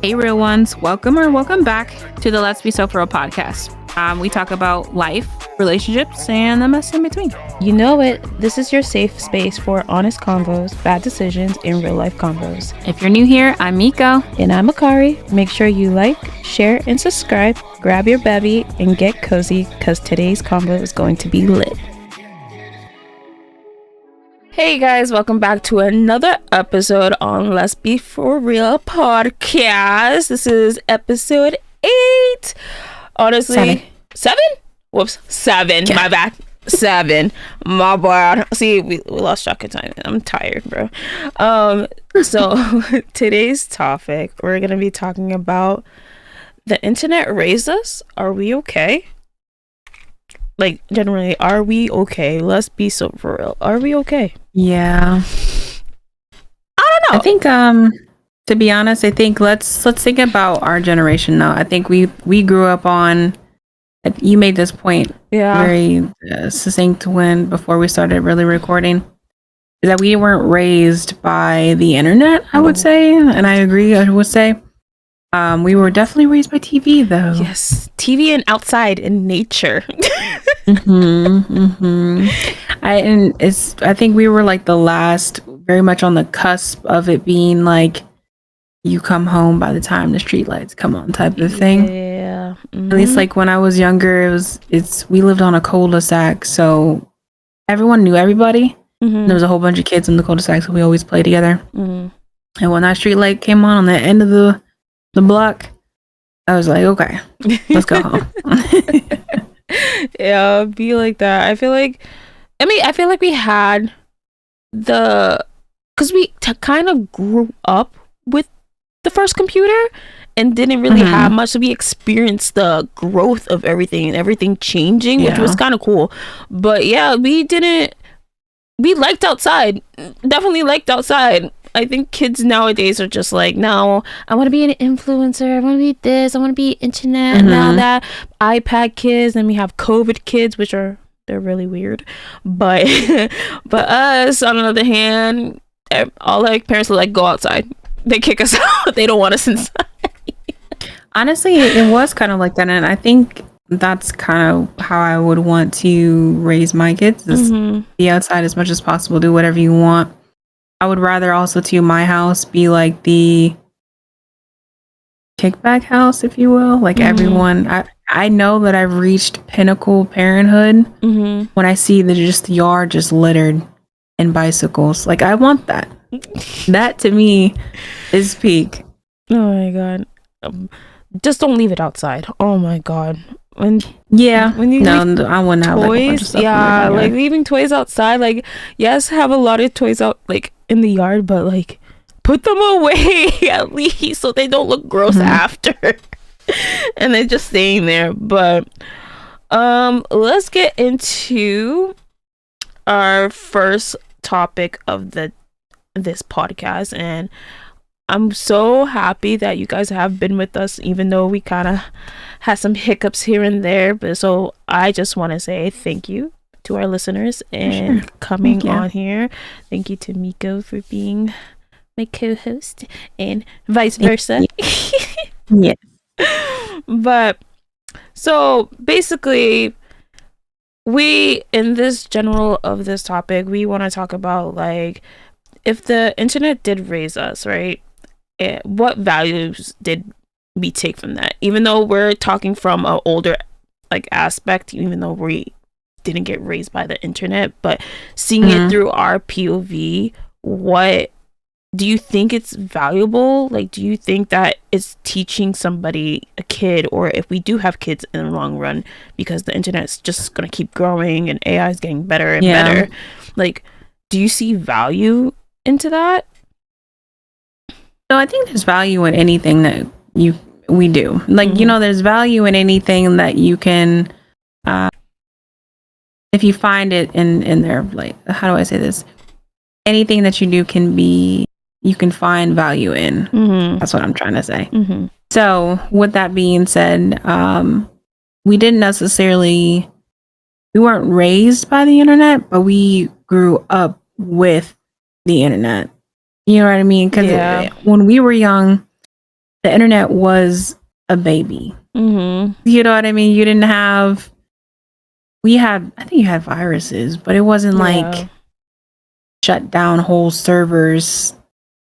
Hey, real ones, welcome back to the Let's Be So For Real podcast. We talk about life, relationships, and the mess in between. You know it. This is your safe space for honest convos, bad decisions, and real life convos. If you're new here, I'm Miko. And I'm Akari. Make sure you like, share, and subscribe. Grab your bevy and get cozy because today's convo is going to be lit. Hey guys, welcome back to another episode on Let's Be For Real podcast. This is episode 8. Honestly, 7? Whoops, 7. Yeah. My bad. 7. My bad. See, we lost track of time. I'm tired, bro. So today's topic, we're gonna be talking about the internet raised us. Are we okay? Like, generally, are we okay? Let's be so for real. Are we okay? Yeah. I don't know. I think, to be honest, I think let's think about our generation now. I think we grew up on. You made this point very succinct before we started really recording, is that we weren't raised by the internet. I would say, and I agree. I would say. We were definitely raised by TV, though. Yes, TV and outside in nature. I think we were like the last, very much on the cusp of it being like, you come home by the time the streetlights come on type of thing. Yeah. At least like when I was younger, we lived on a cul-de-sac, so everyone knew everybody. There was a whole bunch of kids in the cul-de-sac, so we always played together. And when that streetlight came on the end of the block, I was like, okay, let's go home. Yeah, be like that. I feel like we had because we kind of grew up with the first computer and didn't really have much, so we experienced the growth of everything and everything changing, which was kind of cool. But yeah, we liked outside. Definitely liked outside. I think kids nowadays are just like, no, I want to be an influencer. I want to be this. I want to be internet. Now that iPad kids, and we have COVID kids, which they're really weird. But us, on the other hand, all like parents are like, go outside. They kick us out. They don't want us inside. Honestly, it was kind of like that, and I think that's kind of how I would want to raise my kids: is be outside as much as possible, do whatever you want. I would rather also, to my house, be like the kickback house, if you will. Like everyone, I know that I've reached pinnacle parenthood when I see the yard just littered in bicycles. Like, I want that. That to me is peak. Oh my god! Just don't leave it outside. Oh my god! When you I wouldn't have toys. Like leaving toys outside. Like, yes, have a lot of toys out like in the yard, but like put them away at least so they don't look gross after. And they're just staying there. But let's get into our first topic of this podcast, and I'm so happy that you guys have been with us, even though we kind of had some hiccups here and there. But so I just want to say thank you to our listeners and coming on here. Thank you to Miko for being my co-host and vice versa. Yes. But so basically, we, in this general of this topic, we want to talk about like, if the internet did raise us, right? What values did we take from that? Even though we're talking from an older like aspect, even though we didn't get raised by the internet, but seeing it through our POV, what do you think it's valuable? Like, do you think that it's teaching somebody, a kid, or if we do have kids in the long run, because the internet's just gonna keep growing and AI is getting better and better, like, do you see value into that? So I think there's value in anything that we do. Like, there's value in anything that you can, if you find it in there, like, how do I say this? Anything that you do you can find value in. That's what I'm trying to say. So with that being said, we weren't raised by the internet, but we grew up with the internet. You know what I mean? Because when we were young, the internet was a baby. Mm-hmm. You know what I mean? You didn't have. I think you had viruses, but it wasn't like shut down whole servers.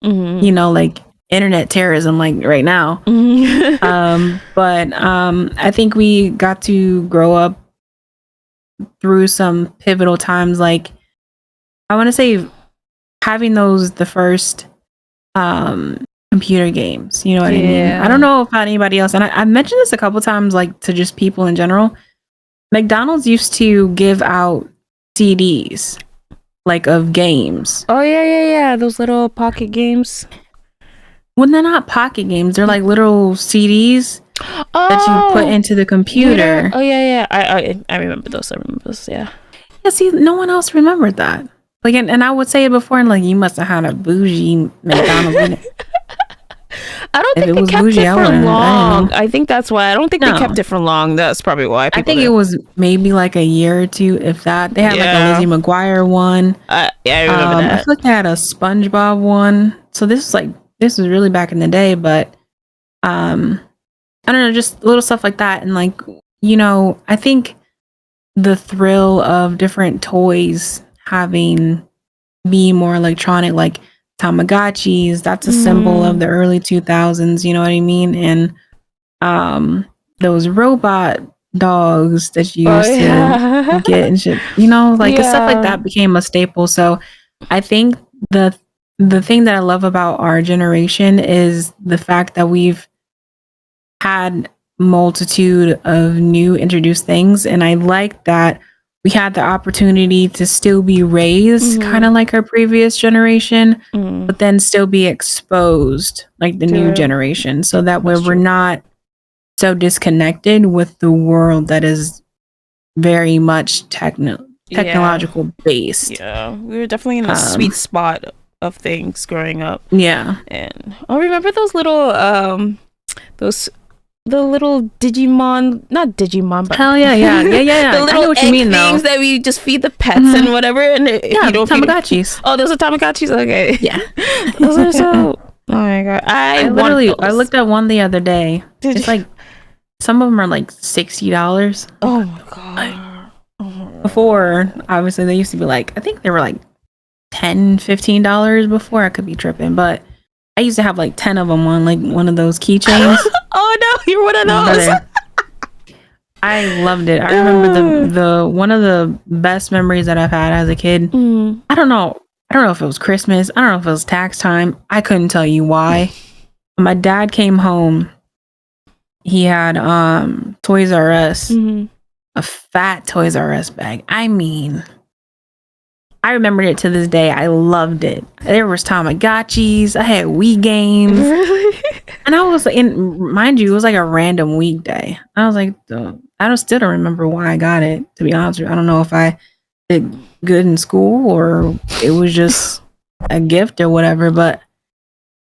Mm-hmm. You know, like internet terrorism, like right now. But I think we got to grow up through some pivotal times. Like I want to say, having the first computer games. You know what I mean? I don't know about anybody else, and I mentioned this a couple times, like to just people in general. McDonald's used to give out CDs, like of games. Oh yeah. Those little pocket games. Well, they're not pocket games. They're like little CDs that you put into the computer. Oh yeah. I remember those. Yeah. Yeah. See, no one else remembered that. Like, and I would say it before, and like, you must have had a bougie McDonald's. I don't think they kept it for long. I think that's why. I don't think they kept it for long. That's probably why. I think it was maybe like a year or two, if that. They had like a Lizzie McGuire one. Yeah, I remember that. I feel like they had a SpongeBob one. So this was really back in the day, but I don't know, just little stuff like that. And like, you know, I think the thrill of different toys having be more electronic, like Tamagotchis, that's a symbol of the early 2000s, you know what I mean? And those robot dogs that you used to get and shit, you know, like stuff like that became a staple. So I think the thing that I love about our generation is the fact that we've had multitude of new introduced things, and I like that we had the opportunity to still be raised kind of like our previous generation, but then still be exposed like the new generation, so that way we're not so disconnected with the world that is very much technological based. Yeah, we were definitely in the sweet spot of things growing up. Yeah. And remember those little the little Digimon, not Digimon, but hell yeah. The little I know what you mean, things that we just feed the pets and whatever. And you don't Tamagotchis. Oh, those are Tamagotchis. Okay. Yeah. Those are so. Oh my god. I looked at one the other day. It's like some of them are like $60. Oh my god. Before, obviously, they used to be like, I think they were like $10-15 before. I could be tripping, but I used to have like 10 of them on like one of those keychains. Oh no, you're one of those. I loved it. I remember the one of the best memories that I've had as a kid. I don't know if it was Christmas. I don't know if it was tax time. I couldn't tell you why. My dad came home. He had Toys R Us, a fat Toys R Us bag. I mean, I remembered it to this day. I loved it. There was Tamagotchis. I had Wii games. Really? And I was mind you, it was like a random weekday. I was like, still don't remember why I got it, to be honest with you. I don't know if I did good in school or it was just a gift or whatever, but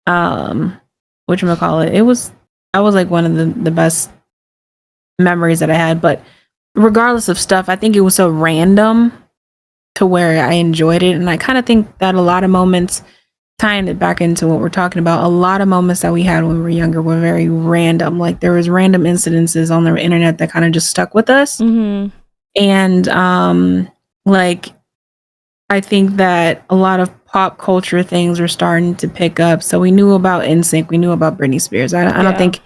whatchamacallit, I was like one of the best memories that I had. But regardless of stuff, I think it was so random to where I enjoyed it. And I kind of think that a lot of moments, tying it back into what we're talking about, a lot of moments that we had when we were younger were very random. Like there was random incidences on the internet that kind of just stuck with us. And like I think that a lot of pop culture things were starting to pick up. So we knew about NSYNC, we knew about Britney Spears. I don't think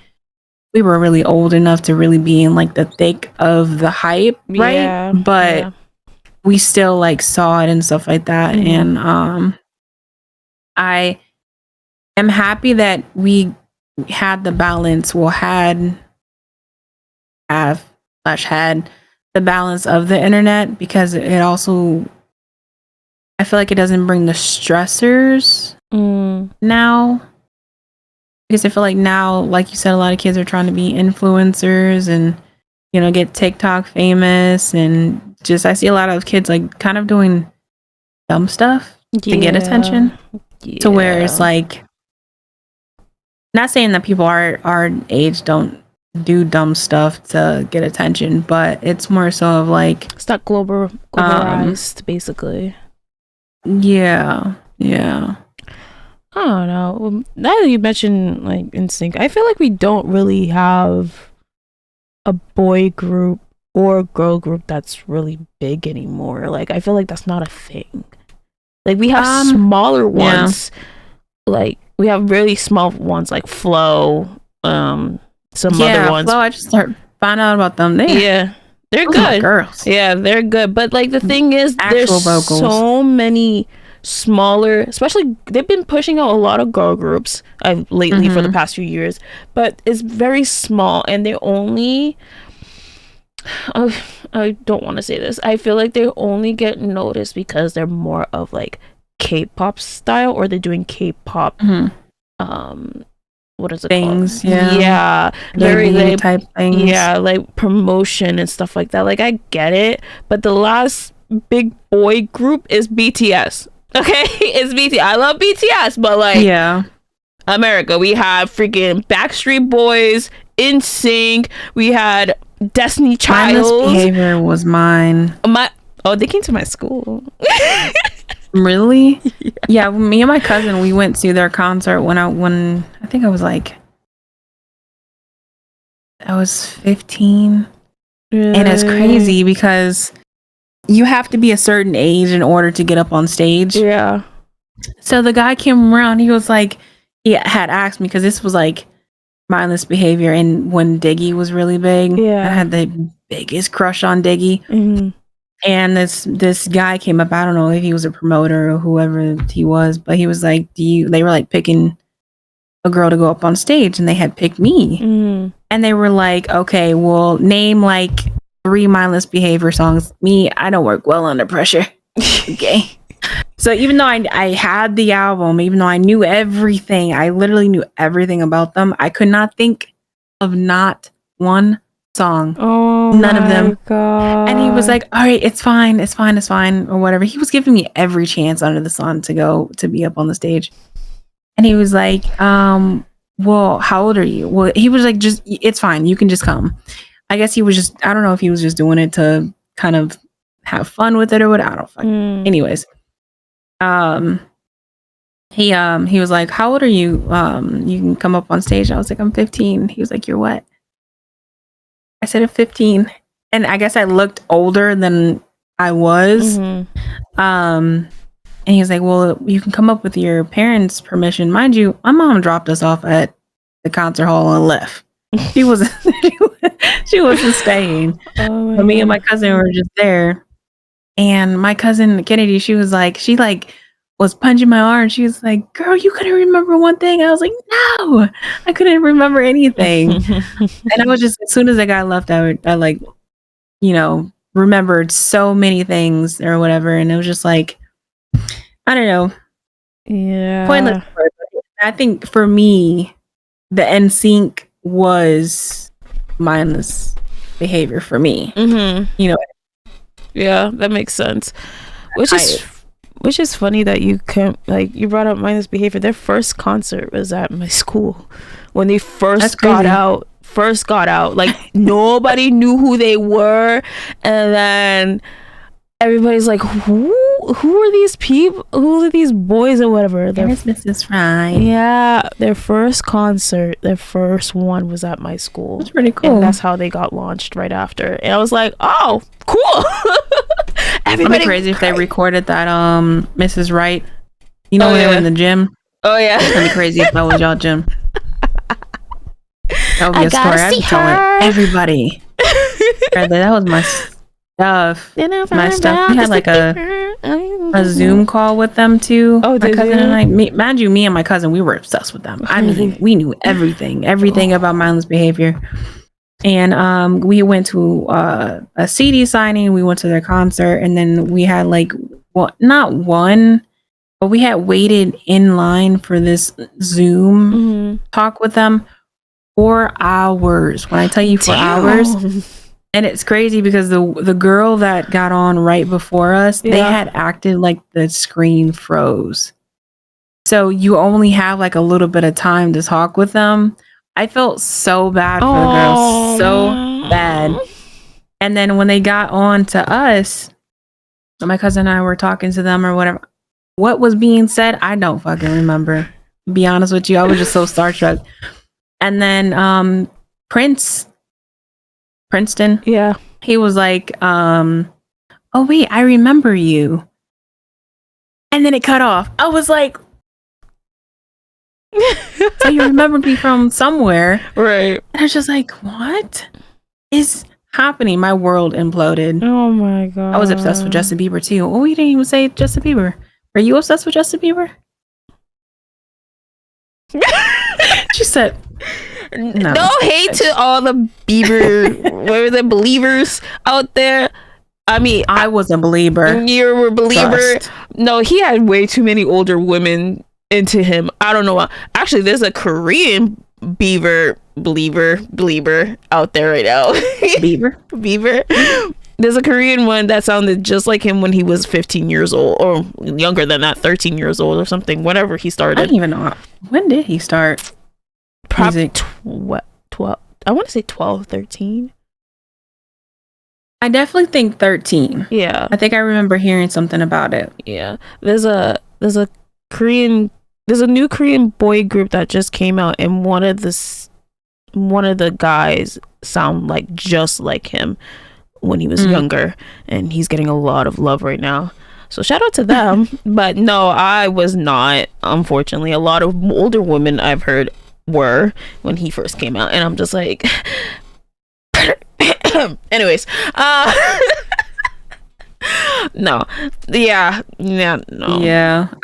we were really old enough to really be in like the thick of the hype, right? But we still like saw it and stuff like that. And I am happy that we had the balance, had the balance of the internet, because it also, I feel like it doesn't bring the stressors now. Because I feel like now, like you said, a lot of kids are trying to be influencers and, you know, get TikTok famous, and just I see a lot of kids like kind of doing dumb stuff to get attention. To where it's like, not saying that people our age don't do dumb stuff to get attention, but it's more so of like it's not globalized, basically. Yeah. I don't know. Now that you mentioned like NSYNC, I feel like we don't really have a boy group or girl group that's really big anymore. Like I feel like that's not a thing. Like we have smaller ones. Yeah. Like we have really small ones like Flow, some other ones. Flow, I just started finding out about them. They're good. Girls. Yeah, they're good. But like the thing is, there's vocals. So many smaller, especially they've been pushing out a lot of girl groups lately for the past few years, but it's very small and they're only I don't want to say this. I feel like they only get noticed because they're more of like K-pop style, or they're doing K-pop what is it things called? Yeah, very like, type things. Yeah, like promotion and stuff like that. Like I get it, but the last big boy group is BTS. Okay, it's BTS. I love BTS, but like America, we have freaking Backstreet Boys, NSYNC, we had Destiny Child. Mindless Behavior was mine. They came to my school. Really? Yeah, me and my cousin, we went to their concert when I think I was 15. Really? And it's crazy because you have to be a certain age in order to get up on stage. Yeah. So the guy came around, he was like, he had asked me, because this was like Mindless Behavior and when Diggy was really big. Yeah. I had the biggest crush on Diggy. Mm-hmm. And this guy came up, I don't know if he was a promoter or whoever he was, but he was like, they were like picking a girl to go up on stage, and they had picked me. Mm. And they were like, okay, well, name like 3 Mindless Behavior songs. Me, I don't work well under pressure. Okay. So even though I had the album, even though I knew everything, I literally knew everything about them, I could not think of not one song. None of them. God. And he was like, all right, it's fine, or whatever. He was giving me every chance under the sun to be up on the stage. And he was like, well, how old are you? Well, he was like, just, it's fine, you can just come. I guess he was just, I don't know if he was just doing it to kind of have fun with it or what, I don't fucking. Anyways, he was like, how old are you? You can come up on stage. I was like, I'm 15. He was like, you're what? I said, I'm 15. And I guess I looked older than I was. And he was like, well, you can come up with your parents' permission. Mind you, my mom dropped us off at the concert hall and left. She wasn't staying. But me and my cousin were just there. And my cousin Kennedy, she was punching my arm. She was like, girl, you couldn't remember one thing. I was like, no, I couldn't remember anything. And I was just, as soon as I got left, I remembered so many things or whatever. And it was just like, I don't know. Yeah. Pointless. I think for me, the NSYNC was Mindless Behavior for me. Yeah, that makes sense. Which is funny that you brought up Mindless Behavior. Their first concert was at my school when they first got out. Like nobody knew who they were, and then everybody's like, who are these people? Who are these boys or whatever? There's Mrs. Fry. Yeah, their first concert, their first one was at my school. That's pretty cool. And that's how they got launched right after. And I was like, oh, cool. Everybody crazy if they recorded that Mrs. Wright. You know when they were in the gym? Oh yeah. It's gonna be crazy if that was y'all gym. That would be a story. I'd be telling everybody. That was my stuff. My stuff. We had like a Zoom call with them too. Oh, my cousin and I. Me and my cousin, we were obsessed with them. I mean, we knew everything about Mindless Behavior. And we went to a CD signing. We went to their concert, and then we had not one, but we had waited in line for this Zoom talk with them 4 hours. When I tell you 4 hours, and it's crazy because the girl that got on right before us, they had acted like the screen froze. So you only have like a little bit of time to talk with them. I felt so bad for the girls, so bad. And then when they got on to us, my cousin and I were talking to them or whatever. What was being said, I don't fucking remember. Be honest with you, I was just so starstruck. And then Princeton, Yeah. he was like, oh wait, I remember you. And then it cut off. I was like, so you remembered me from somewhere. Right. And I was just like, what is happening? My world imploded. Oh my god. I was obsessed with Justin Bieber too. Oh, you didn't even say Justin Bieber. Are you obsessed with Justin Bieber? She said, no hate to all the Bieber, what were the believers out there. I mean, I was a believer. You were a believer. Trust. No, he had way too many older women into him. I don't know why. Actually, there's a Korean believer out there right now. Bieber. There's a Korean one that sounded just like him when he was 15 years old, or younger than that, 13 years old or something, whenever he started. I don't even know. When did he start? Probably 12. I want to say 12, 13. I definitely think 13. Yeah. I think I remember hearing something about it. Yeah. There's a new Korean boy group that just came out, and one of the guys sound like just like him when he was younger, and he's getting a lot of love right now. So shout out to them. But no, I was not, unfortunately. A lot of older women I've heard were when he first came out, and I'm just like anyways, no.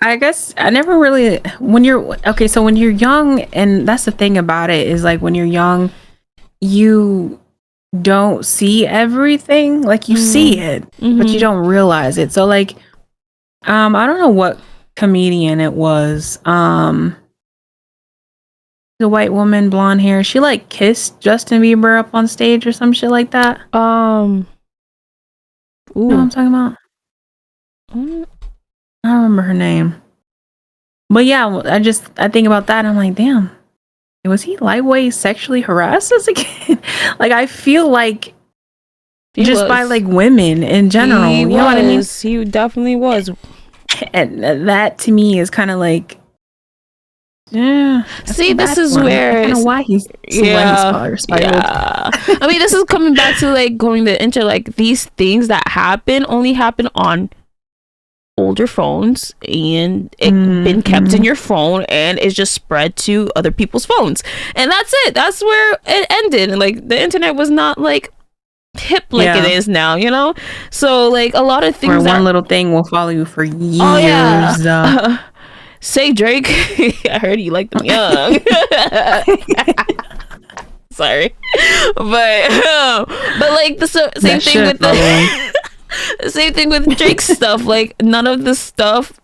I guess I never really, when you're young, and that's the thing about it, is like when you're young, you don't see everything. Like you see it, but you don't realize it. So like I don't know what comedian it was, the white woman, blonde hair, she like kissed Justin Bieber up on stage or some shit like that. Ooh. You know what I'm talking about? I don't remember her name. But yeah, I think about that and I'm like, damn, was he lightweight sexually harassed as a kid? Like, I feel like by like women in general. You know what I mean? He definitely was. And that to me is kind of like, yeah. See, this is where I don't know why he's yeah. I mean, this is coming back to like going into like these things that only happen on older phones, and it been kept in your phone, and it's just spread to other people's phones, and that's it. That's where it ended. And like the internet was not like hip like it is now, you know. So like a lot of things, where one little thing will follow you for years. Oh yeah. Say Drake, I heard you like them young. Sorry, but like the same thing with the same thing with Drake's stuff. Like none of the stuff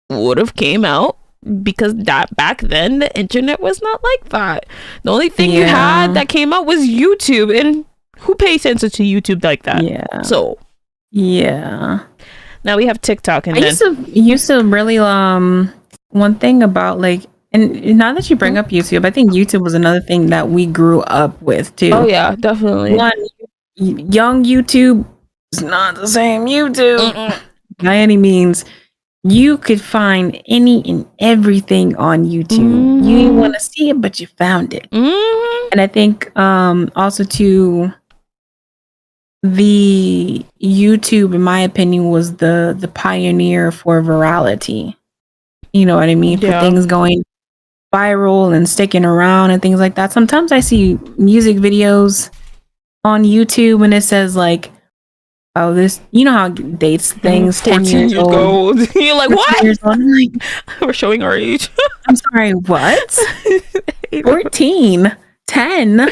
would have came out because that back then the internet was not like that. The only thing you had that came out was YouTube, and who pays attention to YouTube like that? Yeah. So yeah. Now we have TikTok, and I used to really one thing about like, and now that you bring up YouTube, I think YouTube was another thing that we grew up with too. Oh yeah, definitely. Young YouTube is not the same YouTube by any means. You could find any and everything on YouTube. You didn't want to see it, but you found it. And I think also too, the YouTube, in my opinion, was the pioneer for virality. You know what I mean? Yeah. For things going viral and sticking around and things like that. Sometimes I see music videos on YouTube and it says like, oh, this, you know how it dates things 10 years old. You're like, what? Years old. I'm like, we're showing our age. I'm sorry, what? 14, 10. What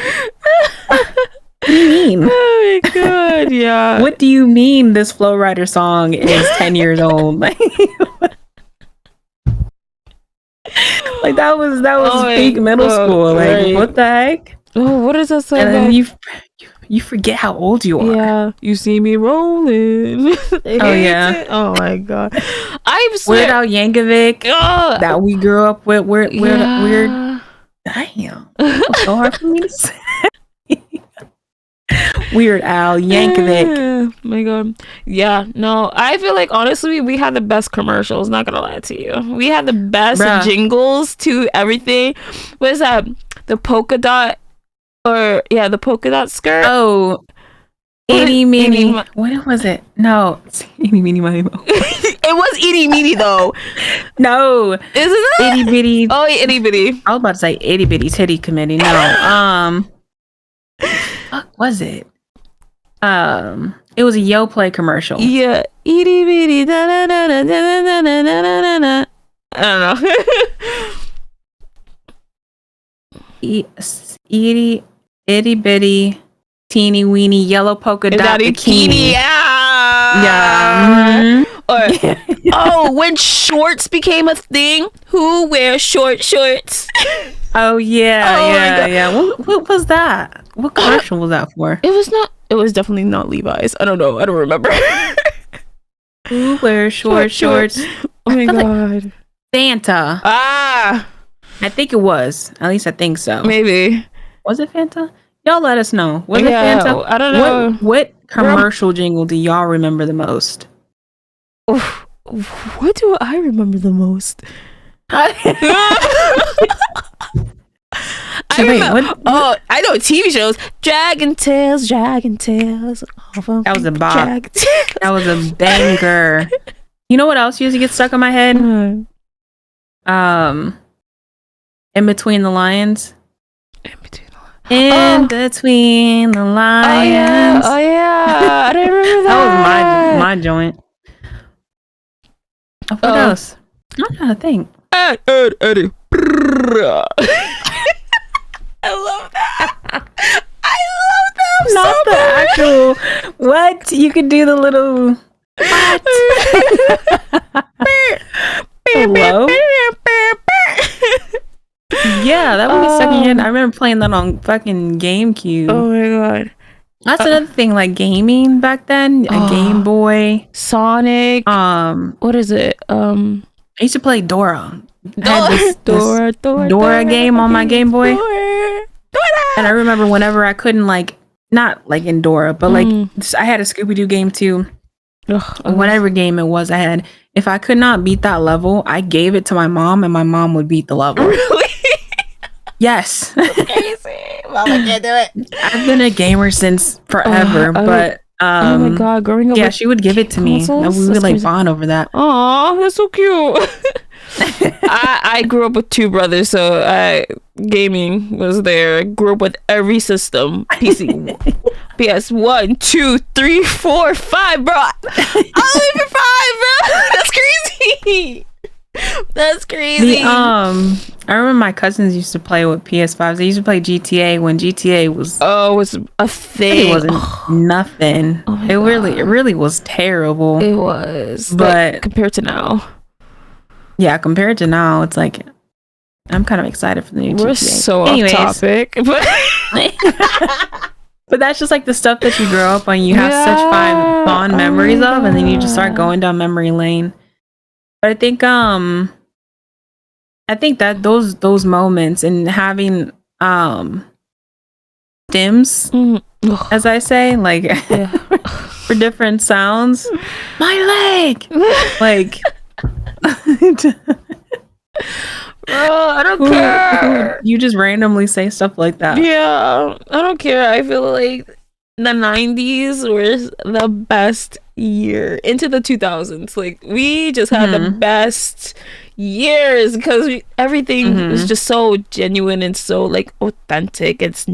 do you mean? Oh my god, yeah. What do you mean this Flow Rider song is 10 years old? Like that was peak middle school. Like right. What the heck? Oh, what is that song? And then you forget how old you are. Yeah, you see me rolling. Oh yeah. Oh my god. Weird Al Yankovic that we grew up with. Weird. Damn. It was so hard for me to say. Weird Al Yankovic. Oh my god. Yeah, no, I feel like honestly we had the best commercials, not gonna lie to you. We had the best jingles to everything. What is that? The polka dot the polka dot skirt. Oh, Itty Meeny. What was it? No, it's Itty Meeny Miny Mo. It was Itty Meeny though. No, isn't it? Itty Bitty. Oh, Itty Bitty. I was about to say Itty Bitty Titty Committee. No, what was it? It was a Yo Play commercial. Yeah, Itty Bitty. Da, da, da, da, da, da, da, da, da. I don't know. Itty Bitty. Teeny weeny yellow polka dot bikini. Yeah. Or when shorts became a thing, who wears shorts? Oh yeah. What was that? What commercial was that for? It was definitely not Levi's. I don't know. I don't remember. Who wears shorts? Oh my god. Fanta. I think it was. At least I think so. Maybe. Was it Fanta? Y'all let us know. Was it Fanta? I don't know. What commercial jingle do y'all remember the most? What do I remember the most? I know TV shows. Dragon Tales. That was a bop. That was a banger. You know what else used to get stuck in my head? In Between the Lions. In Between the Lions. Oh yeah. I don't remember that. That was my joint. What else? I'm trying to think. Eddie. I love that. Not so the actual. What? You could do the little. What? Hello? Yeah, that would be second hand. I remember playing that on fucking GameCube. Oh my god. That's another thing, like gaming back then. A Game Boy. Sonic. What is it? I used to play Dora. Dora game on my Game Boy. Dora. And I remember whenever I couldn't not like in Dora, but I had a Scooby-Doo game too. Whatever game it was I had. If I could not beat that level, I gave it to my mom and my mom would beat the level. Really? Yes. Crazy. Mama can't do it. I've been a gamer since forever, but oh my god, growing up with she would give it to me. And we would bond over that. Oh, that's so cute. I grew up with two brothers, so gaming was there. I grew up with every system. PC, PS1, 2, 3, 4, 5, bro. I live for 5, bro. That's crazy. That's crazy. I remember my cousins used to play with PS5s. They used to play GTA when GTA was a thing. It wasn't nothing. Oh it really was terrible. It was, but compared to now. Yeah, compared to now, it's like I'm kind of excited for the new GTA. We're so off topic, but that's just like the stuff that you grow up on. You have such fond memories of, and then you just start going down memory lane. But I think that those moments and having stims, as I say, like for different sounds, my leg, like. I don't care. You just randomly say stuff like that. Yeah, I don't care. I feel like the 90s was the best year into the 2000s. Like we just had the best years because everything was just so genuine and so like authentic. It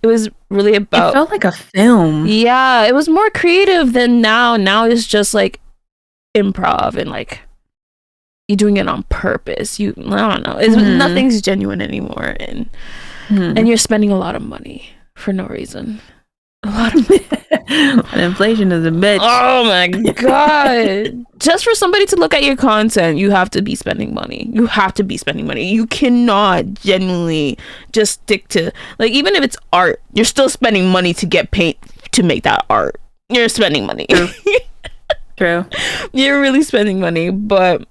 was really about, it felt like a film. Yeah, it was more creative than now. Now it's just like improv and like you're doing it on purpose. I don't know. Nothing's genuine anymore, and you're spending a lot of money for no reason. A lot of money. And inflation is a bitch. Oh my god! Just for somebody to look at your content, you have to be spending money. You cannot genuinely just stick to even if it's art, you're still spending money to get paint to make that art. You're spending money. True. You're really spending money, but.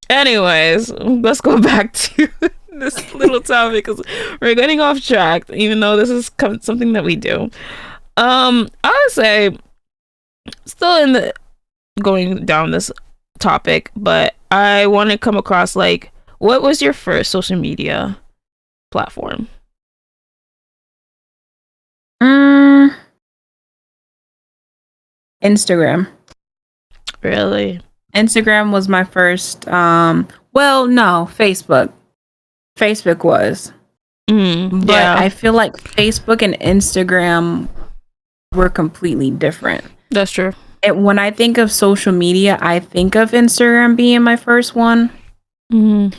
Anyways, let's go back to this little topic because we're getting off track, even though this is something that we do. I would say still in the going down this topic, but I want to come across like, what was your first social media platform? Instagram. Really? Instagram was my first. Well, no, Facebook. Facebook was. But yeah. I feel like Facebook and Instagram were completely different. That's true. And when I think of social media, I think of Instagram being my first one. When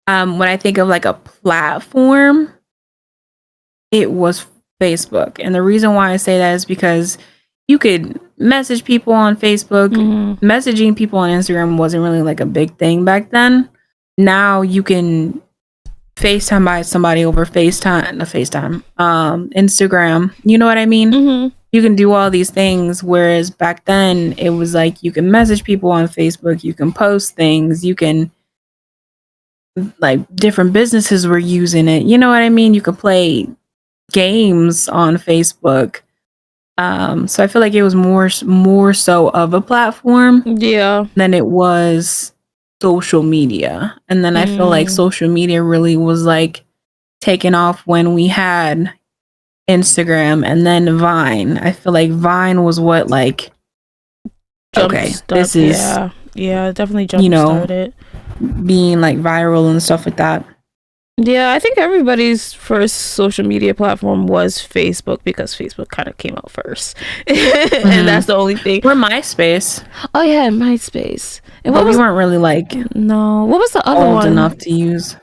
I think of like a platform, it was Facebook. And the reason why I say that is because you could message people on Facebook. Messaging people on Instagram wasn't really like a big thing back then. Now you can FaceTime by somebody over Instagram. You know what I mean? You can do all these things, whereas back then it was like you can message people on Facebook, you can post things, you can, like, different businesses were using it. You know what I mean? You could play games on Facebook. So I feel like it was more so of a platform than it was social media. And then I feel like social media really was like taken off when we had Instagram and then Vine. I feel like Vine was what, like, this is definitely jump started being like viral and stuff like that. Yeah, I think everybody's first social media platform was Facebook because Facebook kind of came out first. And that's the only thing. Or MySpace. Oh yeah, MySpace. And but we weren't really like what was the other old one enough to use.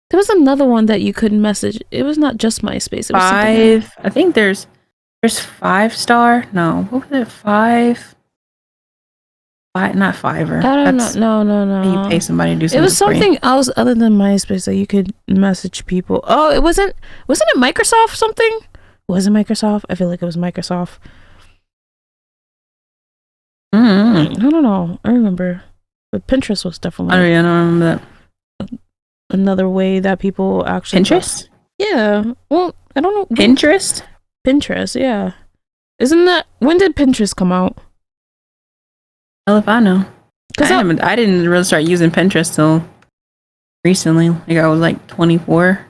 There was another one that you could message. It was not just MySpace. It was Five. I think there's 5-star. No, what was it? Five, not Fiverr. I don't know. No. You pay somebody to do something. It was something else other than MySpace that you could message people. Oh, it wasn't it Microsoft something? Was it Microsoft? I feel like it was Microsoft. I don't know. I remember. But Pinterest was definitely. I don't remember that. Another way that people actually. Pinterest? Yeah. Well, I don't know. Pinterest? Pinterest, yeah. Isn't that. When did Pinterest come out? Well, if I know. I didn't really start using Pinterest till recently. Like I was like 24.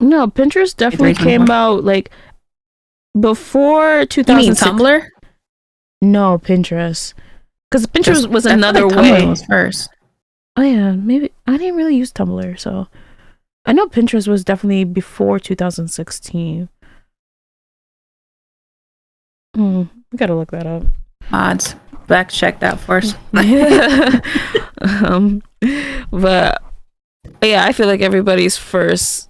No, Pinterest definitely came out like before 2006. You mean Tumblr? No, Pinterest. Because Pinterest was another way. Tumblr was first. Oh yeah, maybe I didn't really use Tumblr, so I know Pinterest was definitely before 2016. We gotta look that up. Odds. Back check that first. But yeah, I feel like everybody's first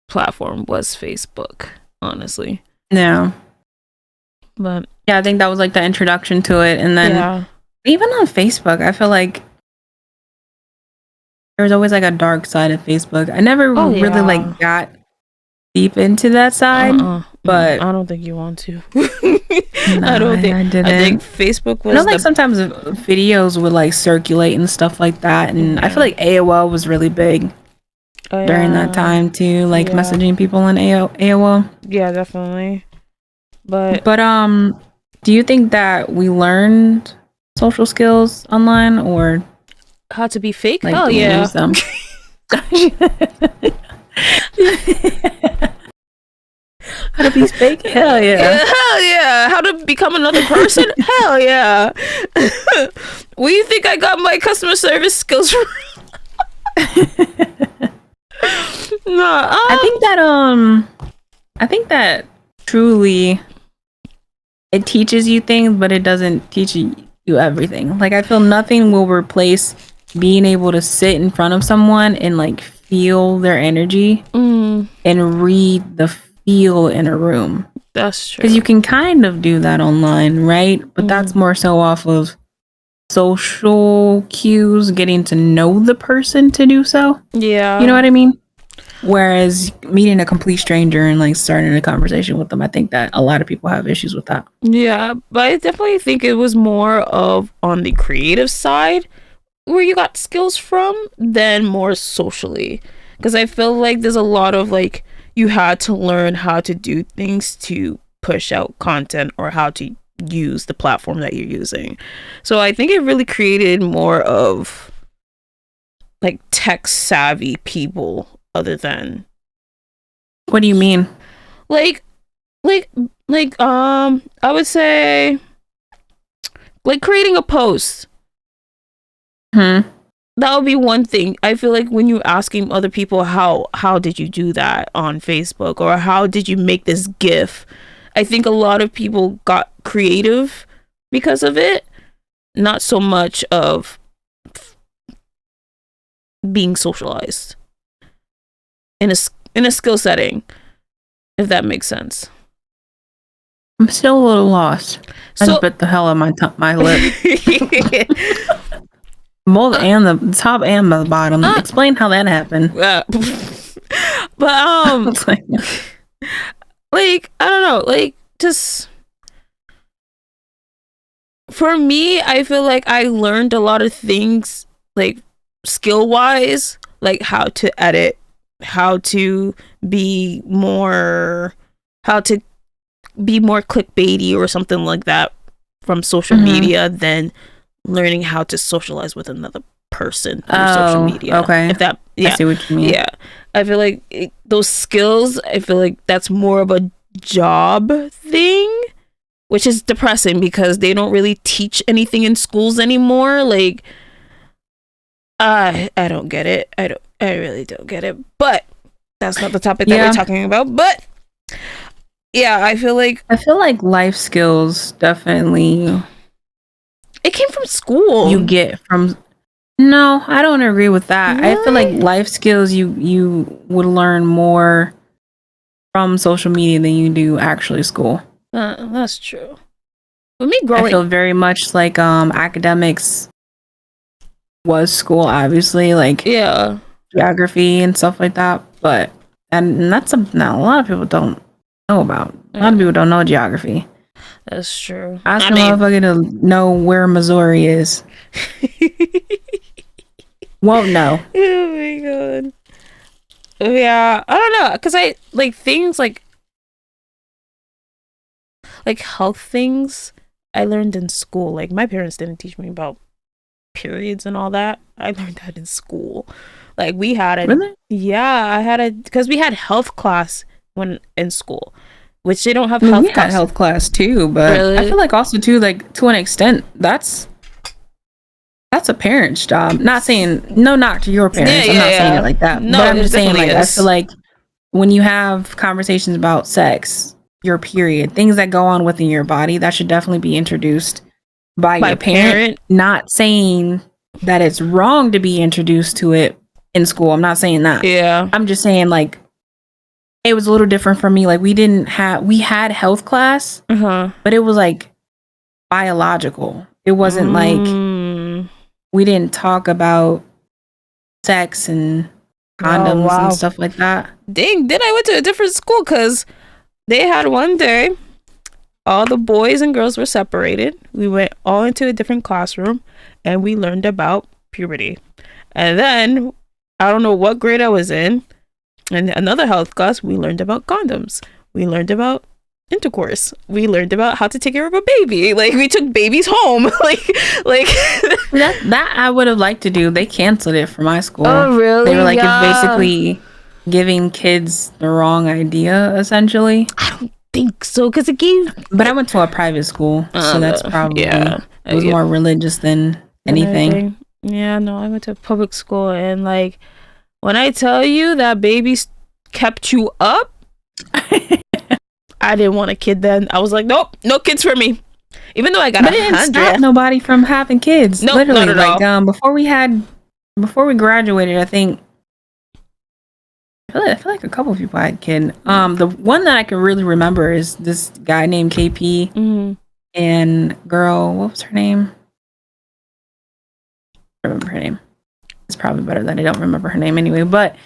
platform was Facebook, honestly. Yeah. But yeah, I think that was like the introduction to it. And then even on Facebook, I feel like there was always like a dark side of Facebook. I never really like got deep into that side, but I don't think you want to. I didn't. I think Facebook was. like sometimes videos would like circulate and stuff like that, and I feel like AOL was really big during that time too, like messaging people on AOL. Yeah, definitely. But do you think that we learned social skills online or how to be fake? Like, oh yeah. Use them? How to be fake? Hell yeah. Hell yeah. How to become another person? Hell yeah. Where do you think I got my customer service skills from? No, I think that truly it teaches you things, but it doesn't teach you everything. Like I feel nothing will replace being able to sit in front of someone and like feel their energy and read the feel in a room. That's true. Because you can kind of do that online, right? But that's more so off of social cues, getting to know the person to do so. Yeah. You know what I mean? Whereas meeting a complete stranger and like starting a conversation with them, I think that a lot of people have issues with that. Yeah, but I definitely think it was more of on the creative side where you got skills from than more socially. Because I feel like there's a lot of like you had to learn how to do things to push out content or how to use the platform that you're using. So I think it really created more of like tech savvy people other than. What do you mean? Like I would say like creating a post. That would be one thing. I feel like when you're asking other people how did you do that on Facebook, or how did you make this GIF, I think a lot of people got creative because of it, not so much of being socialized in a skill setting, if that makes sense. I'm still a little lost. I just bit the hell out of my lip. Both and the top and the bottom. Explain how that happened. But like I don't know, like just for me, I feel like I learned a lot of things like skill wise, like how to edit, how to be more clickbaity or something like that from social media than learning how to socialize with another person through social media. Okay. If that, I see what you mean. Yeah. I feel like those skills, I feel like that's more of a job thing, which is depressing because they don't really teach anything in schools anymore. Like, I don't get it. I really don't get it. But that's not the topic that we're talking about. But yeah, I feel like life skills definitely. It came from school. You get from. No, I don't agree with that. Really? I feel like life skills you would learn more from social media than you do actually school. That's true. With me growing, I feel very much like academics was school, obviously, like geography and stuff like that. But and that's something that a lot of people don't know about. A lot of people don't know geography. That's true. Ask a motherfucker to know where Missouri is. Won't know. Oh my god. Yeah, I don't know, because I like things like health things I learned in school. Like my parents didn't teach me about periods and all that. I learned that in school. Like we had it. Really? Yeah, I had it because we had health class when in school. Which they don't have health class. We had health class too, but really? I feel like also too, like to an extent, that's a parent's job. Not saying no knock to your parents. I'm not saying it like that. No, but I'm just saying like I feel like when you have conversations about sex, your period, things that go on within your body, that should definitely be introduced by your parent. Not saying that it's wrong to be introduced to it in school. I'm not saying that. Yeah. I'm just saying like it was a little different for me. Like we had health class, but it was like biological. It wasn't like we didn't talk about sex and condoms and stuff like that. Dang, then I went to a different school because they had one day, all the boys and girls were separated. We went all into a different classroom and we learned about puberty. And then, I don't know what grade I was in, and another health class, we learned about condoms. We learned about intercourse. We learned about how to take care of a baby. Like we took babies home. like that I would have liked to do. They canceled it for my school. Oh really? They were like it's basically giving kids the wrong idea, essentially. I don't think so because it gave. But I went to a private school, so that's probably it was more religious than anything. Yeah, no, I went to a public school and like. When I tell you that babies kept you up, I didn't want a kid then. I was like, nope, no kids for me. Even though I got 100. But it didn't stop nobody from having kids. No, literally, not at all. Before we graduated, I feel like a couple of people had kid. The one that I can really remember is this guy named KP and girl. What was her name? I remember her name. It's probably better that I don't remember her name anyway, but